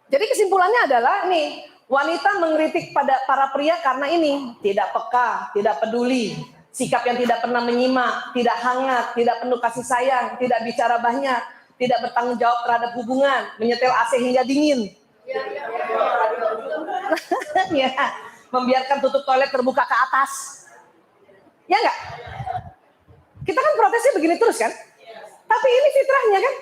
Jadi kesimpulannya adalah nih, wanita mengkritik pada para pria karena ini, tidak peka, tidak peduli, sikap yang tidak pernah menyimak, tidak hangat, tidak penuh kasih sayang, tidak bicara banyak, tidak bertanggung jawab terhadap hubungan, menyetel AC hingga dingin. Ya, membiarkan tutup toilet terbuka ke atas. Ya enggak? Kita kan protesnya begini terus kan? Tapi ini fitrahnya kan?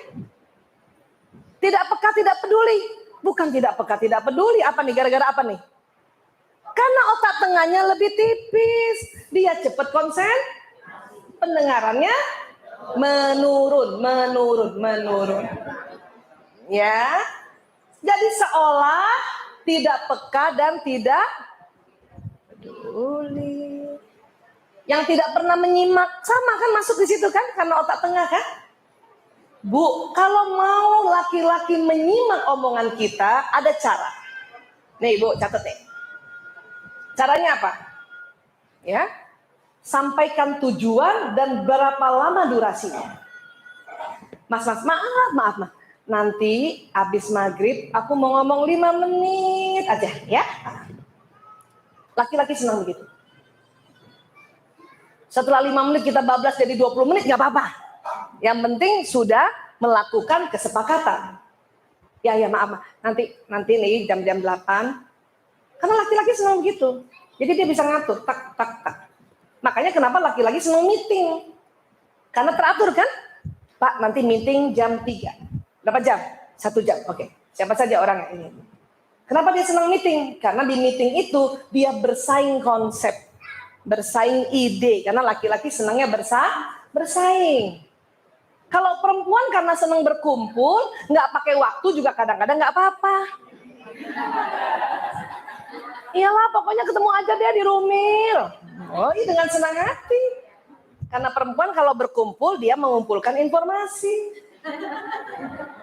Tidak peka, tidak peduli. Bukan tidak peka, tidak peduli. Apa nih? Gara-gara apa nih? Karena otak tengahnya lebih tipis. Dia cepat konsen. Pendengarannya menurun. Ya. Jadi seolah tidak peka dan tidak peduli. Yang tidak pernah menyimak, sama kan masuk di situ kan, karena otak tengah kan. Bu, kalau mau laki-laki menyimak omongan kita, ada cara. Nih Bu, catat nih. Caranya apa? Ya, sampaikan tujuan dan berapa lama durasinya. Mas, maaf. Nanti habis maghrib, aku mau ngomong 5 menit aja, ya. Laki-laki senang begitu. Setelah 5 menit kita bablas jadi 20 menit gak apa-apa. Yang penting sudah melakukan kesepakatan. Ya maaf. Nanti nih jam 8. Karena laki-laki senang begitu. Jadi dia bisa ngatur. Tak. Makanya kenapa laki-laki senang meeting. Karena teratur kan. Pak nanti meeting jam 3. Berapa jam? 1 jam. Oke. Siapa saja orangnya ini. Kenapa dia senang meeting? Karena di meeting itu dia bersaing konsep. Bersaing ide, karena laki-laki senangnya bersaing. Kalau perempuan karena senang berkumpul, nggak pakai waktu juga kadang-kadang nggak apa-apa. Iyalah, pokoknya ketemu aja dia di Rumil. Oh, iya dengan senang hati. Karena perempuan kalau berkumpul dia mengumpulkan informasi.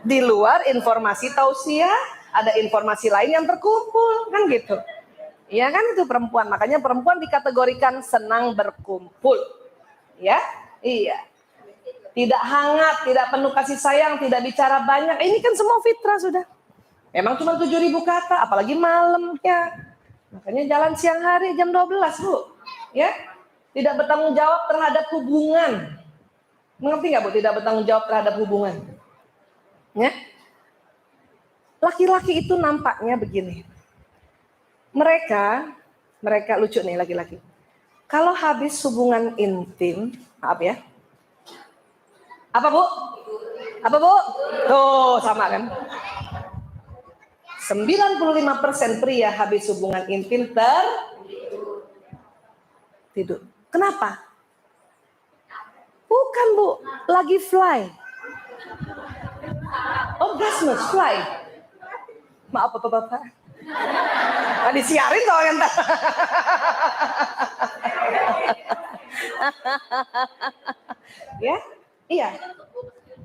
Di luar informasi tausiah, ada informasi lain yang terkumpul, kan gitu. Ya kan itu perempuan, makanya perempuan dikategorikan senang berkumpul. Ya, iya. Tidak hangat, tidak penuh kasih sayang, tidak bicara banyak. Ini kan semua fitrah sudah. Memang cuma 7.000 kata, apalagi malam ya. Makanya jalan siang hari jam 12 Bu. Ya, tidak bertanggung jawab terhadap hubungan. Mengerti nggak Bu? Tidak bertanggung jawab terhadap hubungan. Ya. laki-laki itu nampaknya begini. Mereka lucu nih laki-laki. Kalau habis hubungan intim, maaf ya. Apa Bu? Tuh sama kan. 95% pria habis hubungan intim tidur. Kenapa? Bukan Bu, lagi fly. Orgasmus, fly. Maaf Bapak-bapak. Nah, disiarin tau kan? Ya, iya.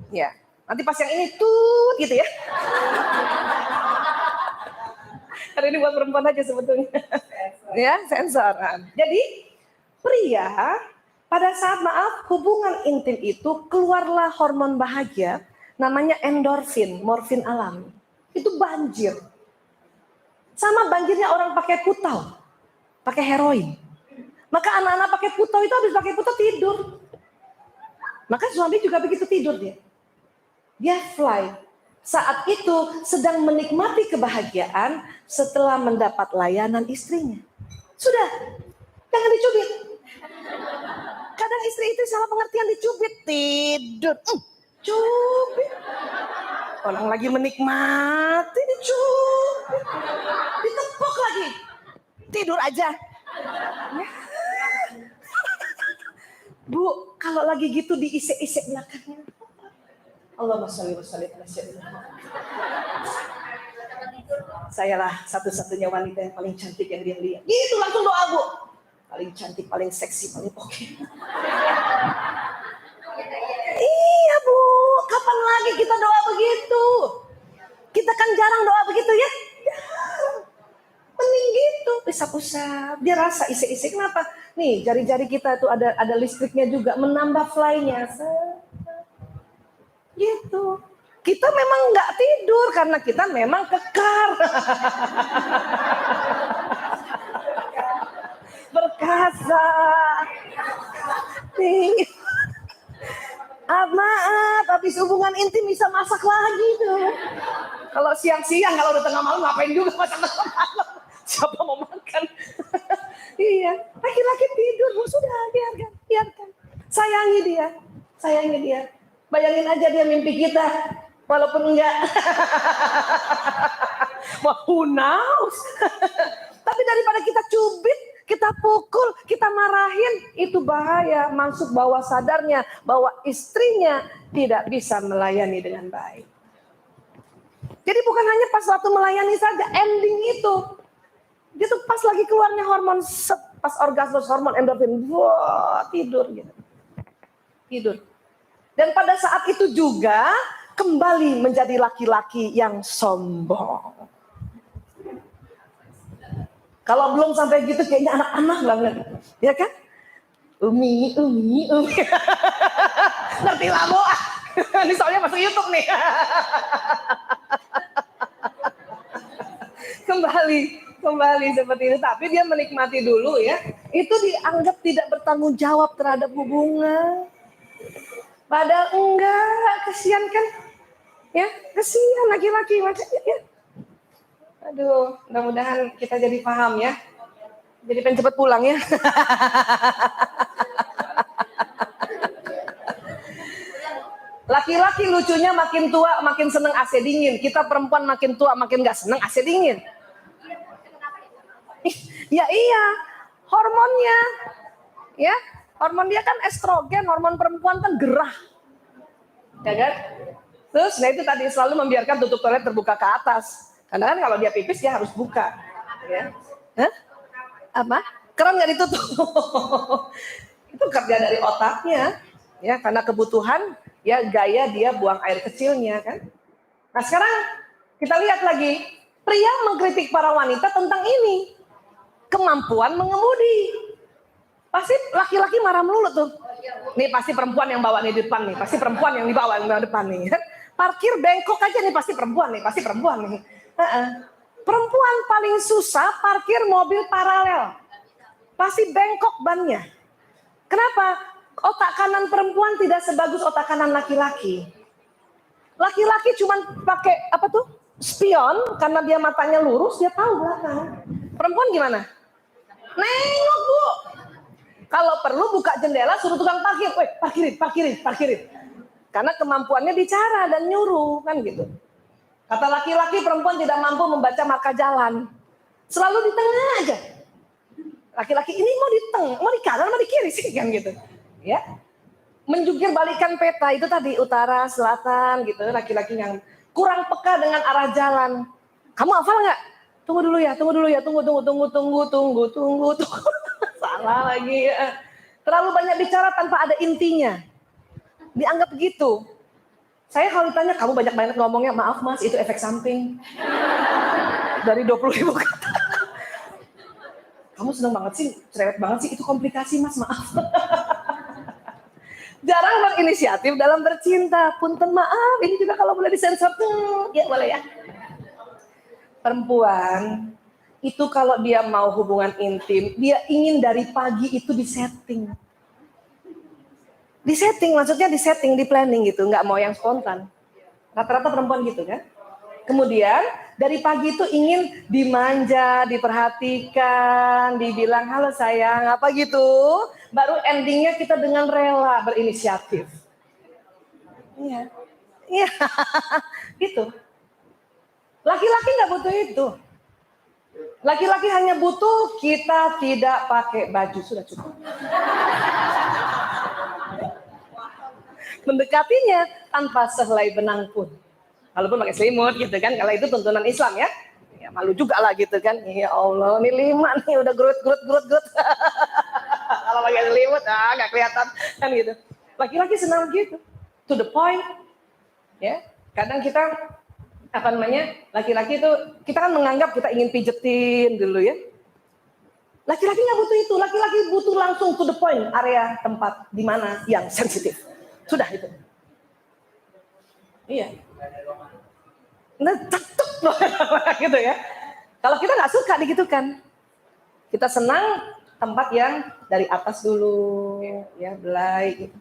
Ya, nanti pas yang ini tut gitu ya. Karena ini buat perempuan aja sebetulnya. Ya, sensoran. Jadi pria pada saat hubungan intim itu keluarlah hormon bahagia namanya endorfin, morfin alami. Itu banjir. Sama banjirnya orang pakai putau, pakai heroin. Maka anak-anak pakai putau itu habis pakai putau tidur. Maka suami juga begitu tidur dia. Dia fly. Saat itu sedang menikmati kebahagiaan setelah mendapat layanan istrinya. Sudah, jangan dicubit. Kadang istri itu salah pengertian dicubit, tidur. Cubit. Orang lagi menikmati dicubit. Ditepuk lagi. Tidur aja. Ya. Bu, kalau lagi gitu diisek-isek belakangnya. Allahumma sholli wa sallim ala sayyidina Muhammad. Sayalah satu-satunya wanita yang paling cantik yang dia lihat. Gitu langsung doa Bu. Paling cantik, paling seksi, paling oke. Iya Bu, kapan lagi kita doa begitu? Kita kan jarang doa begitu ya. Mending gitu, usap-usap. Dia rasa isek-isek. Kenapa? Nih jari-jari kita itu ada listriknya juga, menambah fly-nya. Gitu. Kita memang nggak tidur karena kita memang kekar. Berkasa. Maaf, habis hubungan intim bisa masak lagi tuh. Kalau siang-siang, kalau udah tengah malam ngapain juga masak tengah malam. Siapa mau makan? Iya, laki-laki tidur, Bu, sudah biarkan. Sayangi dia. Bayangin aja dia mimpi kita, walaupun enggak. Who knows? Tapi daripada kita cubit, kita pukul, kita marahin, itu bahaya. Masuk bawah sadarnya bahwa istrinya tidak bisa melayani dengan baik. Jadi bukan hanya pas waktu melayani saja, ending itu. Dia tuh pas lagi keluarnya hormon, pas orgasmus, hormon endorfin, wah tidur gitu. Tidur. Dan pada saat itu juga kembali menjadi laki-laki yang sombong. Kalau belum sampai gitu kayaknya anak-anak banget. Ya kan? Umi. Ngerti lah Bu. Ini soalnya masuk YouTube nih. Kembali seperti itu. Tapi dia menikmati dulu ya. Itu dianggap tidak bertanggung jawab terhadap hubungan. Padahal enggak, kesian kan? Ya, kesian laki-laki makanya ya. Aduh, mudah-mudahan kita jadi paham ya. Jadi pengen cepet pulang ya. Laki-laki lucunya makin tua makin seneng AC dingin. Kita perempuan makin tua makin gak seneng AC dingin. Ya iya, hormonnya. Ya, hormon dia kan estrogen, hormon perempuan kan gerah. Ya kan? Terus, nah itu tadi selalu membiarkan tutup toilet terbuka ke atas. Karena kan kalau dia pipis dia harus buka. Ya. Hah? Apa? Keran nggak ditutup. Itu kerja dari otaknya. Ya, karena kebutuhan, ya gaya dia buang air kecilnya kan. Nah sekarang kita lihat lagi. Pria mengkritik para wanita tentang ini. Kemampuan mengemudi. Pasti laki-laki marah melulu tuh. Nih pasti perempuan yang bawa nih di depan nih. Pasti perempuan yang dibawa di depan nih. Parkir bengkok aja nih pasti perempuan nih. Perempuan paling susah parkir mobil paralel. Pasti bengkok bannya. Kenapa? Otak kanan perempuan tidak sebagus otak kanan laki-laki. Laki-laki cuma pakai apa tuh? Spion, karena dia matanya lurus, dia tahu belakang. Perempuan gimana? Nengok, Bu. Kalau perlu buka jendela, suruh tukang parkir. Weh, parkirin. Karena kemampuannya bicara dan nyuruh, kan gitu. Kata laki-laki, perempuan tidak mampu membaca marka jalan. Selalu di tengah aja. Laki-laki ini mau di tengah, mau di kanan, mau di kiri sih, kan gitu. Ya, menjungkir balikan peta itu tadi, utara, selatan, gitu. Laki-laki yang kurang peka dengan arah jalan. Kamu hafal nggak? Tunggu dulu ya, tunggu. Salah lagi ya. Terlalu banyak bicara tanpa ada intinya. Dianggap begitu. Saya kalau ditanya, kamu banyak ngomongnya, maaf mas, itu efek samping. Dari 20.000 kata. Kamu seneng banget sih, cerewet banget sih, itu komplikasi mas, maaf. Jarang berinisiatif dalam bercinta. Punten maaf, ini juga kalau boleh disensor. Ya boleh ya. Perempuan, itu kalau dia mau hubungan intim, dia ingin dari pagi itu disetting. Disetting, maksudnya disetting, di planning gitu, nggak mau yang spontan. Rata-rata perempuan gitu kan. Kemudian dari pagi itu ingin dimanja, diperhatikan, dibilang halo sayang, apa gitu. Baru endingnya kita dengan rela berinisiatif. Iya, iya, gitu. Laki-laki nggak butuh itu. Laki-laki hanya butuh kita tidak pakai baju, sudah cukup. Mendekatinya tanpa sehelai benang pun. Walaupun pakai selimut gitu kan, kalau itu tuntunan Islam ya. Ya malu juga lah gitu kan. Ya Allah, ini 5 nih udah gerut. Kalau pakai selimut nggak kelihatan kan gitu. Laki-laki senang gitu. To the point. Ya, kadang kita laki-laki itu kita kan menganggap kita ingin pijetin dulu ya. Laki-laki nggak butuh itu, laki-laki butuh langsung to the point, area tempat di mana yang sensitif. Sudah itu. Iya. Nah, cetuk gitu ya. Kalau kita nggak suka digitukan, kita senang tempat yang dari atas dulu, ya belai. Gitu.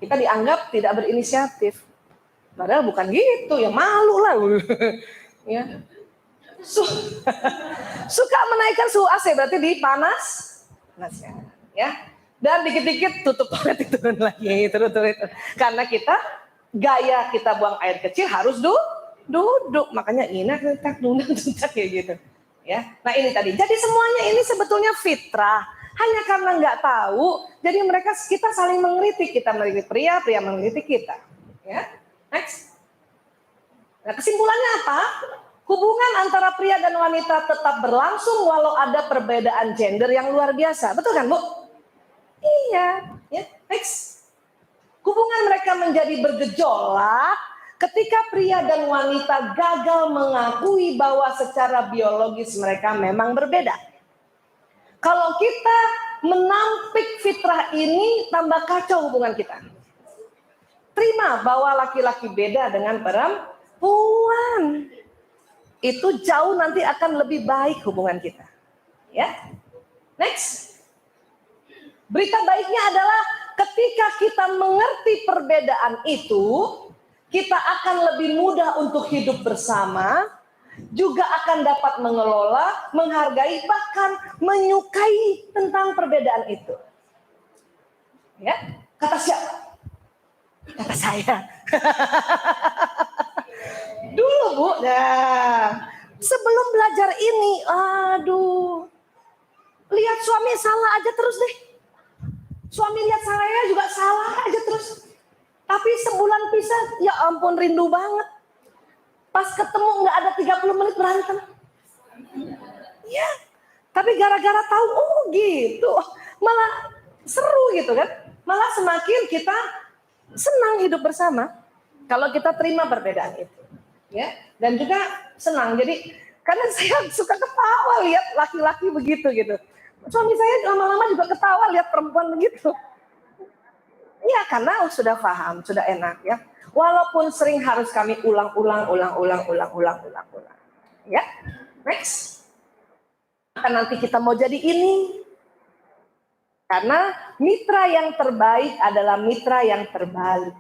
Kita dianggap tidak berinisiatif, padahal bukan gitu, ya malu lah. Ya. Suka menaikkan suhu AC berarti dipanas, ya. Dan dikit-dikit tutup toilet itu lagi, terus. Karena gaya kita buang air kecil harus duduk, makanya tuntak kayak gitu. Ya, nah ini tadi. Jadi semuanya ini sebetulnya fitrah. Hanya karena nggak tahu, jadi kita saling mengkritik. Kita mengkritik pria mengkritik kita. Ya, next. Nah kesimpulannya apa? Hubungan antara pria dan wanita tetap berlangsung walau ada perbedaan gender yang luar biasa. Betul kan, Bu? Iya. Ya, next. Hubungan mereka menjadi bergejolak ketika pria dan wanita gagal mengakui bahwa secara biologis mereka memang berbeda. Kalau kita menampik fitrah ini, tambah kacau hubungan kita. Terima bahwa laki-laki beda dengan perempuan. Itu jauh nanti akan lebih baik hubungan kita. Ya. Next. Berita baiknya adalah ketika kita mengerti perbedaan itu, kita akan lebih mudah untuk hidup bersama, juga akan dapat mengelola, menghargai, bahkan menyukai tentang perbedaan itu. Ya, kata siapa? Kata saya. Dulu Bu, sebelum belajar ini, lihat suami salah aja terus deh. Suami lihat saya juga salah aja terus. Tapi sebulan pisah, ya ampun rindu banget. Pas ketemu nggak ada 30 menit berantem. Ya, tapi gara-gara tahu, gitu. Malah seru gitu kan. Malah semakin kita senang hidup bersama. Kalau kita terima perbedaan itu. Ya, dan juga senang. Jadi karena saya suka ketawa lihat laki-laki begitu gitu. Suami saya lama-lama juga ketawa lihat perempuan begitu. Iya, karena sudah paham, sudah enak ya. Walaupun sering harus kami ulang-ulang. Ya, next. Karena nanti kita mau jadi ini. Karena mitra yang terbaik adalah mitra yang terbalik.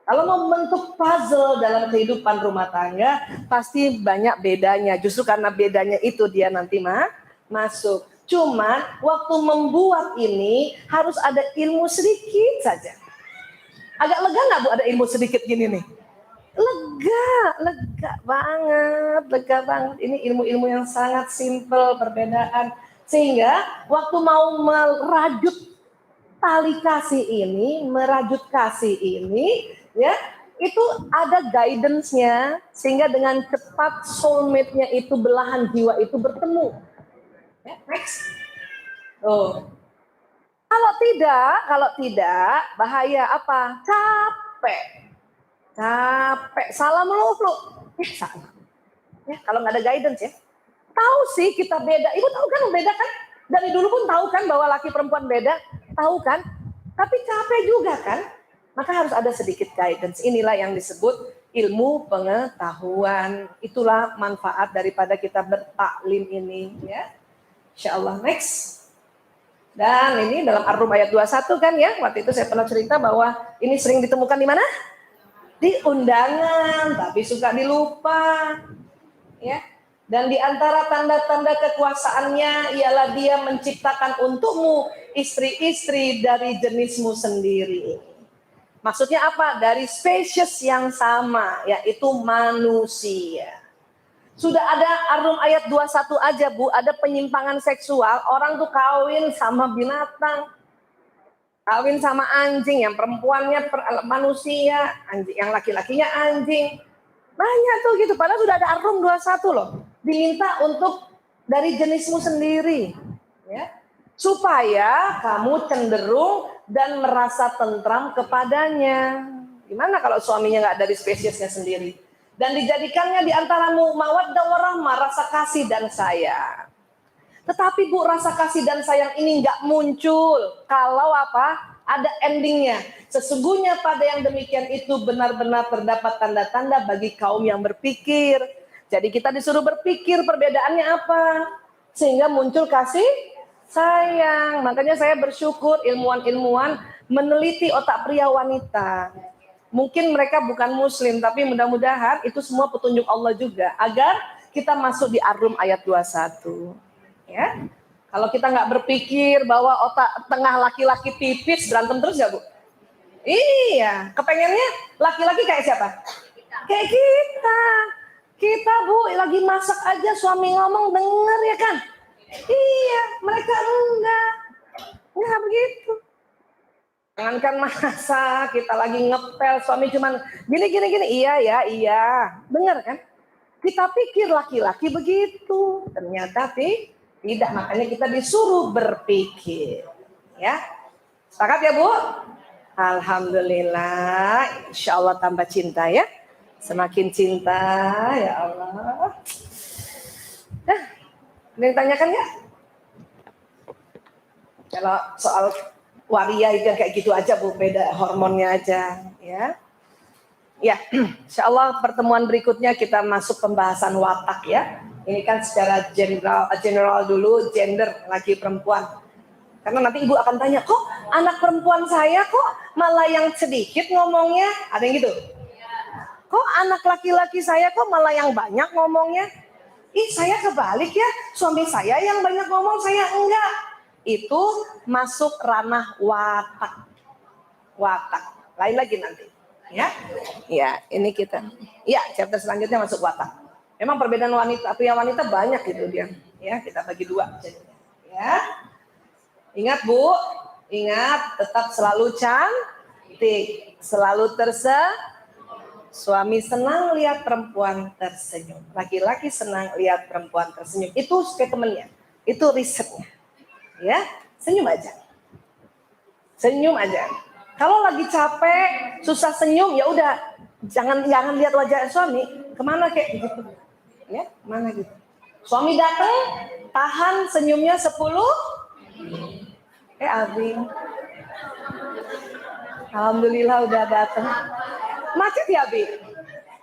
Kalau mau membentuk puzzle dalam kehidupan rumah tangga, pasti banyak bedanya. Justru karena bedanya itu dia nanti masuk. Cuman waktu membuat ini harus ada ilmu sedikit saja. Agak lega nggak Bu ada ilmu sedikit gini nih? Lega banget. Ini ilmu-ilmu yang sangat simple perbedaan. Sehingga waktu mau merajut tali kasih ini, merajut kasih ini, ya itu ada guidance-nya sehingga dengan cepat soulmate-nya itu belahan jiwa itu bertemu. Ya, next. Oh. Kalau tidak bahaya apa? Capek, salah melulu. Salah. Ya, kalau nggak ada guidance ya. Tahu sih kita beda. Ibu tahu kan beda kan? Dari dulu pun tahu kan bahwa laki perempuan beda, tahu kan? Tapi capek juga kan? Maka harus ada sedikit guidance. Inilah yang disebut ilmu pengetahuan. Itulah manfaat daripada kita bertaklim ini ya. Insyaallah next. Dan ini dalam Ar-Rum ayat 21 kan ya. Waktu itu saya pernah cerita bahwa ini sering ditemukan di mana? Di undangan, tapi suka dilupa. Ya. Dan di antara tanda-tanda kekuasaannya ialah dia menciptakan untukmu istri-istri dari jenismu sendiri. Maksudnya apa? Dari spesies yang sama, yaitu manusia. Sudah ada Ar-Rum ayat 21 aja Bu, ada penyimpangan seksual, orang tuh kawin sama binatang. Kawin sama anjing, yang perempuannya manusia, anjing, yang laki-lakinya anjing. Banyak tuh gitu, padahal sudah ada Ar-Rum 21 loh. Diminta untuk dari jenismu sendiri. Ya. Supaya kamu cenderung dan merasa tentram kepadanya. Gimana kalau suaminya nggak dari spesiesnya sendiri? Dan dijadikannya di antaramu mawaddah warahmah, rasa kasih dan sayang. Tetapi Bu, rasa kasih dan sayang ini nggak muncul kalau apa? Ada endingnya. Sesungguhnya pada yang demikian itu benar-benar terdapat tanda-tanda bagi kaum yang berpikir. Jadi kita disuruh berpikir perbedaannya apa? Sehingga muncul kasih sayang. Makanya saya bersyukur ilmuwan-ilmuwan meneliti otak pria wanita. Mungkin mereka bukan muslim, tapi mudah-mudahan itu semua petunjuk Allah juga. Agar kita masuk di Ar-Rum ayat 21. Ya, kalau kita nggak berpikir bahwa otak tengah laki-laki tipis berantem terus ya Bu? Iya, kepengennya laki-laki kayak siapa? Kayak kita Bu lagi masak aja suami ngomong denger ya kan? Iya, mereka enggak begitu. Jangankan masak, kita lagi ngepel suami cuman gini, iya, dengar kan? Kita pikir laki-laki begitu, ternyata tidak, makanya kita disuruh berpikir. Ya, sepakat ya Bu? Alhamdulillah, insya Allah tambah cinta ya. Semakin cinta, ya Allah. Nah, ada yang tanyakan ya? Kalau soal waria itu kayak gitu aja Bu, beda hormonnya aja ya. Ya, insya Allah pertemuan berikutnya kita masuk pembahasan watak ya. Ini kan secara general dulu, gender laki perempuan. Karena nanti ibu akan tanya, kok anak perempuan saya kok malah yang sedikit ngomongnya? Ada yang gitu? Kok anak laki-laki saya kok malah yang banyak ngomongnya? Ih, saya kebalik ya, suami saya yang banyak ngomong, saya enggak. Itu masuk ranah watak. Lain lagi nanti. Ya, ini kita. Ya, chapter selanjutnya masuk watak. Memang perbedaan pria wanita banyak gitu dia. Ya, kita bagi dua jadinya. Ya. Ingat Bu, tetap selalu cantik, selalu suami senang lihat perempuan tersenyum. Laki-laki senang lihat perempuan tersenyum. Itu statementnya, itu risetnya. Ya, senyum aja. Kalau lagi capek, susah senyum, ya udah jangan lihat wajah suami, kemana kayak gitu. Ya, mana gitu. Suami datang, tahan senyumnya 10. Abi. Alhamdulillah udah datang. Macet ya, Bi?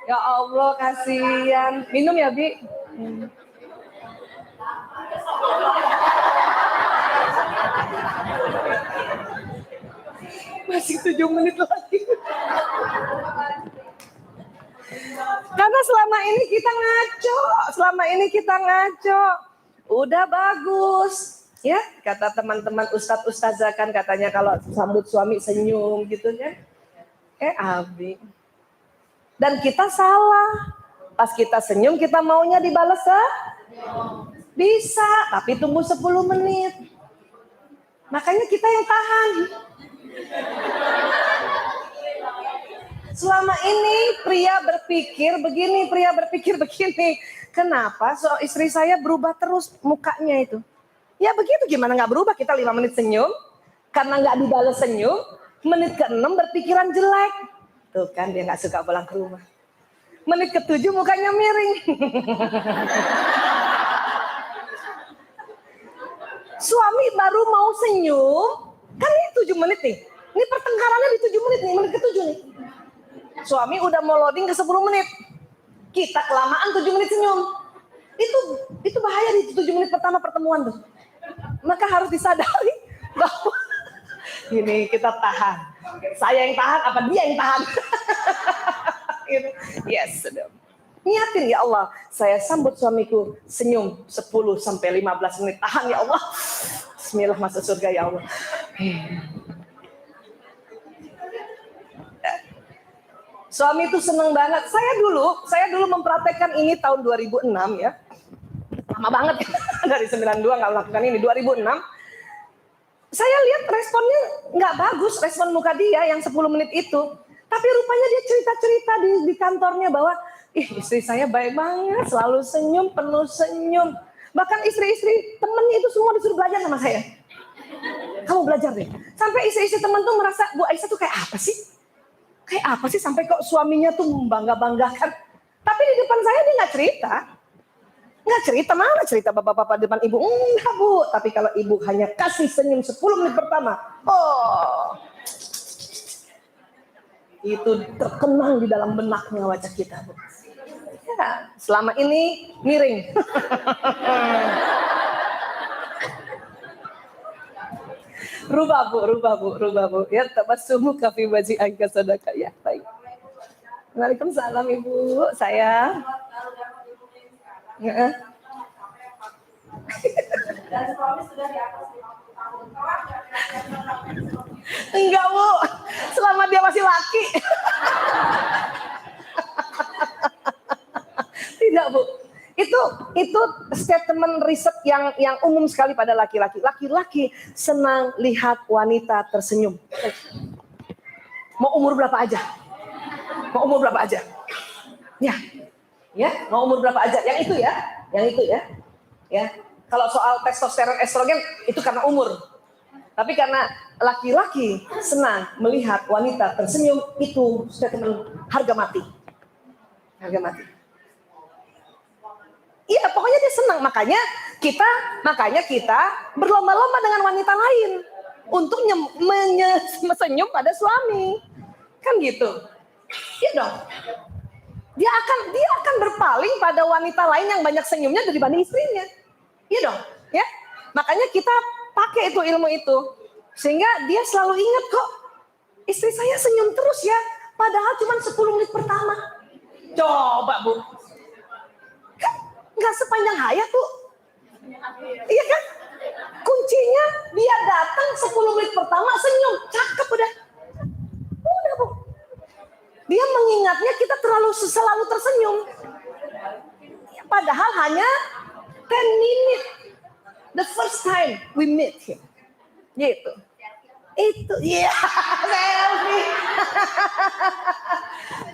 Ya Allah, kasihan. Minum ya, Bi? Masih 7 menit lagi. Karena selama ini kita ngaco. Udah bagus. Ya, kata teman-teman ustadz-ustazah kan katanya kalau sambut suami senyum gitu kan. Abi. Dan kita salah. Pas kita senyum kita maunya dibalas bisa, tapi tunggu 10 menit. Makanya kita yang tahan. Selama ini pria berpikir begini. Kenapa istri saya berubah terus mukanya itu? Ya begitu, gimana gak berubah? Kita 5 menit senyum, karena gak dibalas senyum, menit ke-6 berpikiran jelek. Tuh kan dia gak suka pulang ke rumah. Menit ke-7 mukanya miring. Suami baru mau senyum, kan ini 7 menit nih. Ini pertengkarannya di 7 menit nih, menit ke-7 nih. Suami udah mau loading ke 10 menit. Kita kelamaan 7 menit senyum. Itu bahaya di 7 menit pertama pertemuan tuh. Maka harus disadari bahwa ini kita tahan. Saya yang tahan apa dia yang tahan? Yes, niatin ya Allah, saya sambut suamiku senyum 10 sampai 15 menit. Tahan ya Allah. Bismillah, masuk surga ya Allah. Suami itu seneng banget. Saya dulu mempraktekkan ini tahun 2006 ya. Lama banget dari 92 nggak melakukan ini. 2006 saya lihat responnya nggak bagus, respon muka dia yang 10 menit itu. Tapi rupanya dia cerita-cerita di kantornya bahwa istri saya baik banget, selalu senyum, penuh senyum. Bahkan istri-istri temennya itu semua disuruh belajar sama saya. Kamu belajar deh. Sampai istri-istri teman tuh merasa Bu Aisyah tuh kayak apa sih? Kayak apa sih sampai kok suaminya tuh membangga-banggakan. Tapi di depan saya dia nggak cerita. Nggak cerita, mana cerita bapak-bapak depan ibu. Enggak Bu, tapi kalau ibu hanya kasih senyum 10 menit pertama. Itu terkenang di dalam benaknya wajah kita Bu. Ya, selama ini miring. Rubah Bu. Ya, tabassumu kafi wajhi angka sadaka. Ya, baik. Waalaikumsalam Ibu, saya. Dan suami sudah di atas 50 tahun. Enggak Bu, selama dia masih laki. Tidak Bu, itu statement riset yang umum sekali pada laki-laki. Laki-laki senang lihat wanita tersenyum. Mau umur berapa aja? Ya, mau umur berapa aja? Yang itu ya. Ya, kalau soal testosteron, estrogen itu karena umur. Tapi karena laki-laki senang melihat wanita tersenyum, itu statement harga mati. Iya, pokoknya dia senang. Makanya kita berlomba-lomba dengan wanita lain untuk senyum pada suami. Kan gitu. Iya dong. Dia akan berpaling pada wanita lain yang banyak senyumnya dibanding istrinya. Iya dong, ya. Makanya kita pakai itu ilmu itu. Sehingga dia selalu ingat kok, istri saya senyum terus ya, padahal cuma 10 menit pertama. Coba Bu. Kan nggak sepanjang hayat Bu. Iya kan? Kuncinya dia datang 10 menit pertama senyum, cakep udah. Udah Bu. Dia mengingatnya kita selalu tersenyum. Padahal hanya 10 minutes. The first time we meet him. Gitu. Itu, iya, selfie.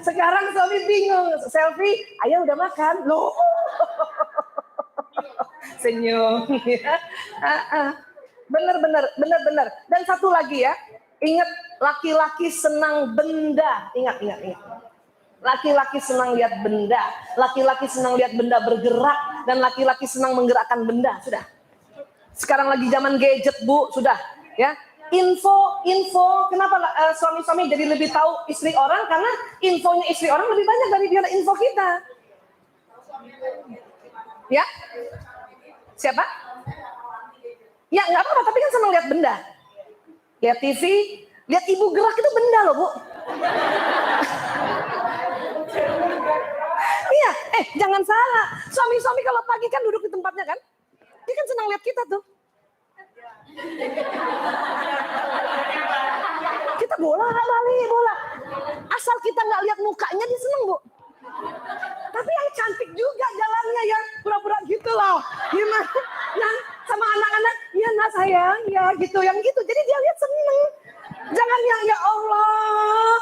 Sekarang suami bingung. Selfie, ayah udah makan. Loh. Senyum. Bener. Dan satu lagi ya. Ingat, laki-laki senang benda. Ingat. Laki-laki senang lihat benda. Laki-laki senang lihat benda bergerak. Dan laki-laki senang menggerakkan benda. Sudah. Sekarang lagi zaman gadget Bu. Sudah. Ya. Info. Kenapa suami-suami jadi lebih tahu istri orang? Karena infonya istri orang lebih banyak daripada info kita. Ya. Siapa? Ya nggak apa-apa. Tapi kan senang lihat benda. Lihat TV. Lihat ibu gerak itu benda loh Bu. Jangan salah. Suami-suami kalau pagi kan duduk di tempatnya kan? Dia kan senang lihat kita tuh. Kita bola nggak balik, bola. Asal kita nggak lihat mukanya dia seneng, Bu. Tapi yang cantik juga jalannya yang pura-pura gitu loh. Gimana? Yang sama anak-anak, ya nak sayang, ya gitu, yang gitu. Jadi dia lihat seneng. Jangan yang ya Allah,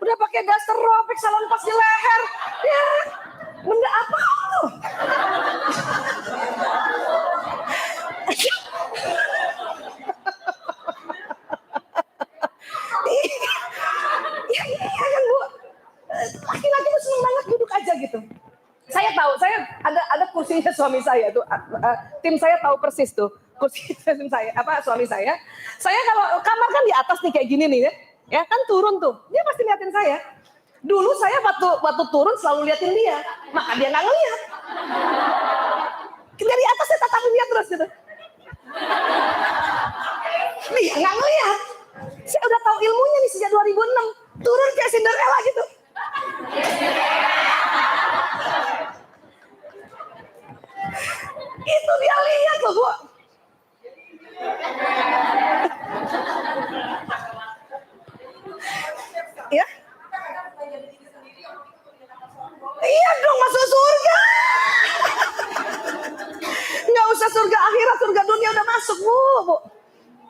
udah pakai daster robek salon pas di leher. Ya, benda apa tuh? Iya kan Bu, laki-laki tuh seneng banget duduk aja gitu. Saya tahu, saya ada kursinya suami saya tuh, tim saya tahu persis tuh kursi tim saya, suami saya. Saya kalau kamar kan di atas nih kayak gini nih ya kan turun tuh, dia pasti liatin saya. Dulu saya waktu turun selalu liatin dia, maka dia nggak ngeliat. Dari atas saya tatapin dia terus gitu. Dia nggak ngeliat. Saya udah tahu ilmunya nih sejak 2006. Turun kayak Cinderella gitu. Itu dia lihat loh, Bu. Ya? Iya dong, masuk surga. Nggak usah surga akhirat, surga dunia udah masuk, Bu.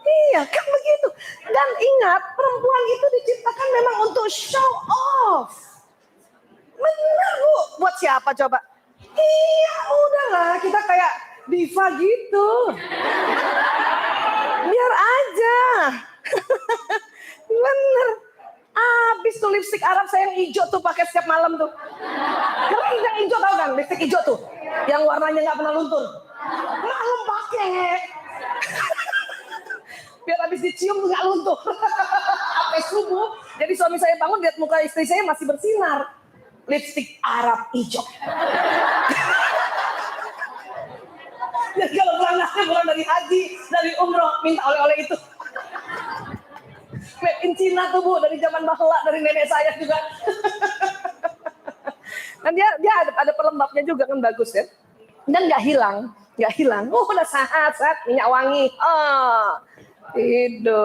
Iya, kan begitu. Dan ingat, perempuan itu diciptakan memang untuk show off. Benar, Bu. Buat siapa coba? Iya, udahlah. Kita kayak diva gitu. Biar aja. Bener. Abis tuh lipstik Arab saya yang hijau tuh pakai setiap malam tuh. Karena yang hijau tau kan, lipstik hijau tuh. Yang warnanya nggak pernah luntur. Malam pakai. Biar habis dicium nggak luntur. Sampai subuh. Jadi suami saya bangun lihat muka istri saya masih bersinar. Lipstik Arab hijau. Jadi kalau pulang dari haji, dari umroh, minta oleh-oleh itu. Made in Cina tuh Bu, dari zaman bahla, dari nenek saya juga. Dan dia ada pelembabnya juga kan bagus ya. Dan nggak hilang. Udah sehat, minyak wangi. Gitu.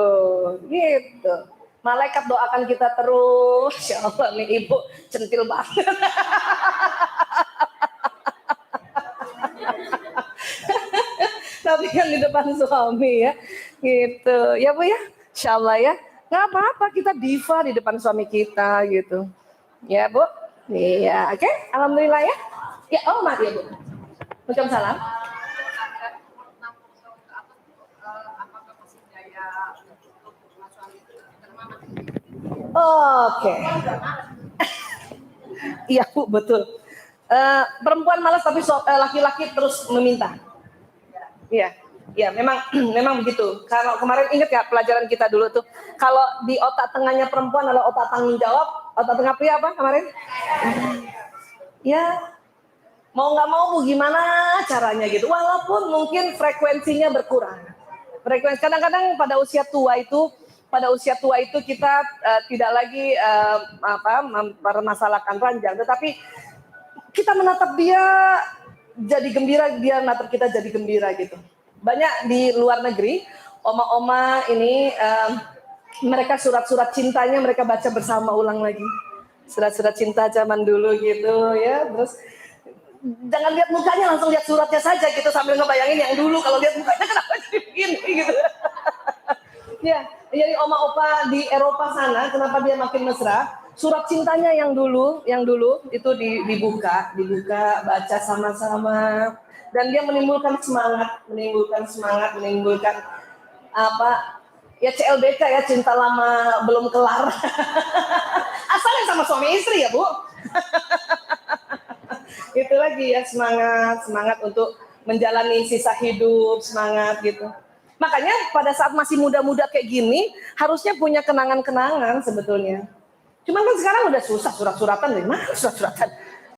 Malaikat doakan kita terus. Ya Allah nih Ibu centil banget. Tapi kan di depan suami ya. Gitu. Ya Bu ya. Insya Allah ya. Nggak apa-apa kita diva di depan suami kita gitu. Ya Bu. Iya. Oke. Alhamdulillah ya. Ya mati ya Bu. Waalaikumsalam. Oke. Iya Bu, betul. Perempuan malas tapi laki-laki terus meminta. Iya, memang begitu. Kalau kemarin ingat ya pelajaran kita dulu tuh, kalau di otak tengahnya perempuan adalah otak tanggung jawab, otak tengah pria apa kemarin? Ya, mau nggak mau Bu gimana caranya gitu. Walaupun mungkin frekuensinya berkurang. Kadang-kadang pada usia tua itu kita tidak lagi mempermasalahkan ranjang, tetapi kita menatap dia jadi gembira, dia menatap kita jadi gembira gitu. Banyak di luar negeri, oma-oma ini mereka surat-surat cintanya mereka baca bersama ulang lagi. Surat-surat cinta zaman dulu gitu ya, terus jangan lihat mukanya, langsung lihat suratnya saja gitu sambil ngebayangin yang dulu. Kalau lihat mukanya kenapa jadi begini gitu. Ya, jadi oma opa di Eropa sana kenapa dia makin mesra? Surat cintanya yang dulu itu dibuka, baca sama-sama, dan dia menimbulkan semangat, menimbulkan ya CLBK ya, cinta lama belum kelar. Asalnya sama suami istri ya Bu. Itu lagi ya, semangat untuk menjalani sisa hidup, semangat gitu. Makanya pada saat masih muda-muda kayak gini harusnya punya kenangan-kenangan sebetulnya. Cuman kan sekarang udah susah, surat-suratan dari mana surat-suratan?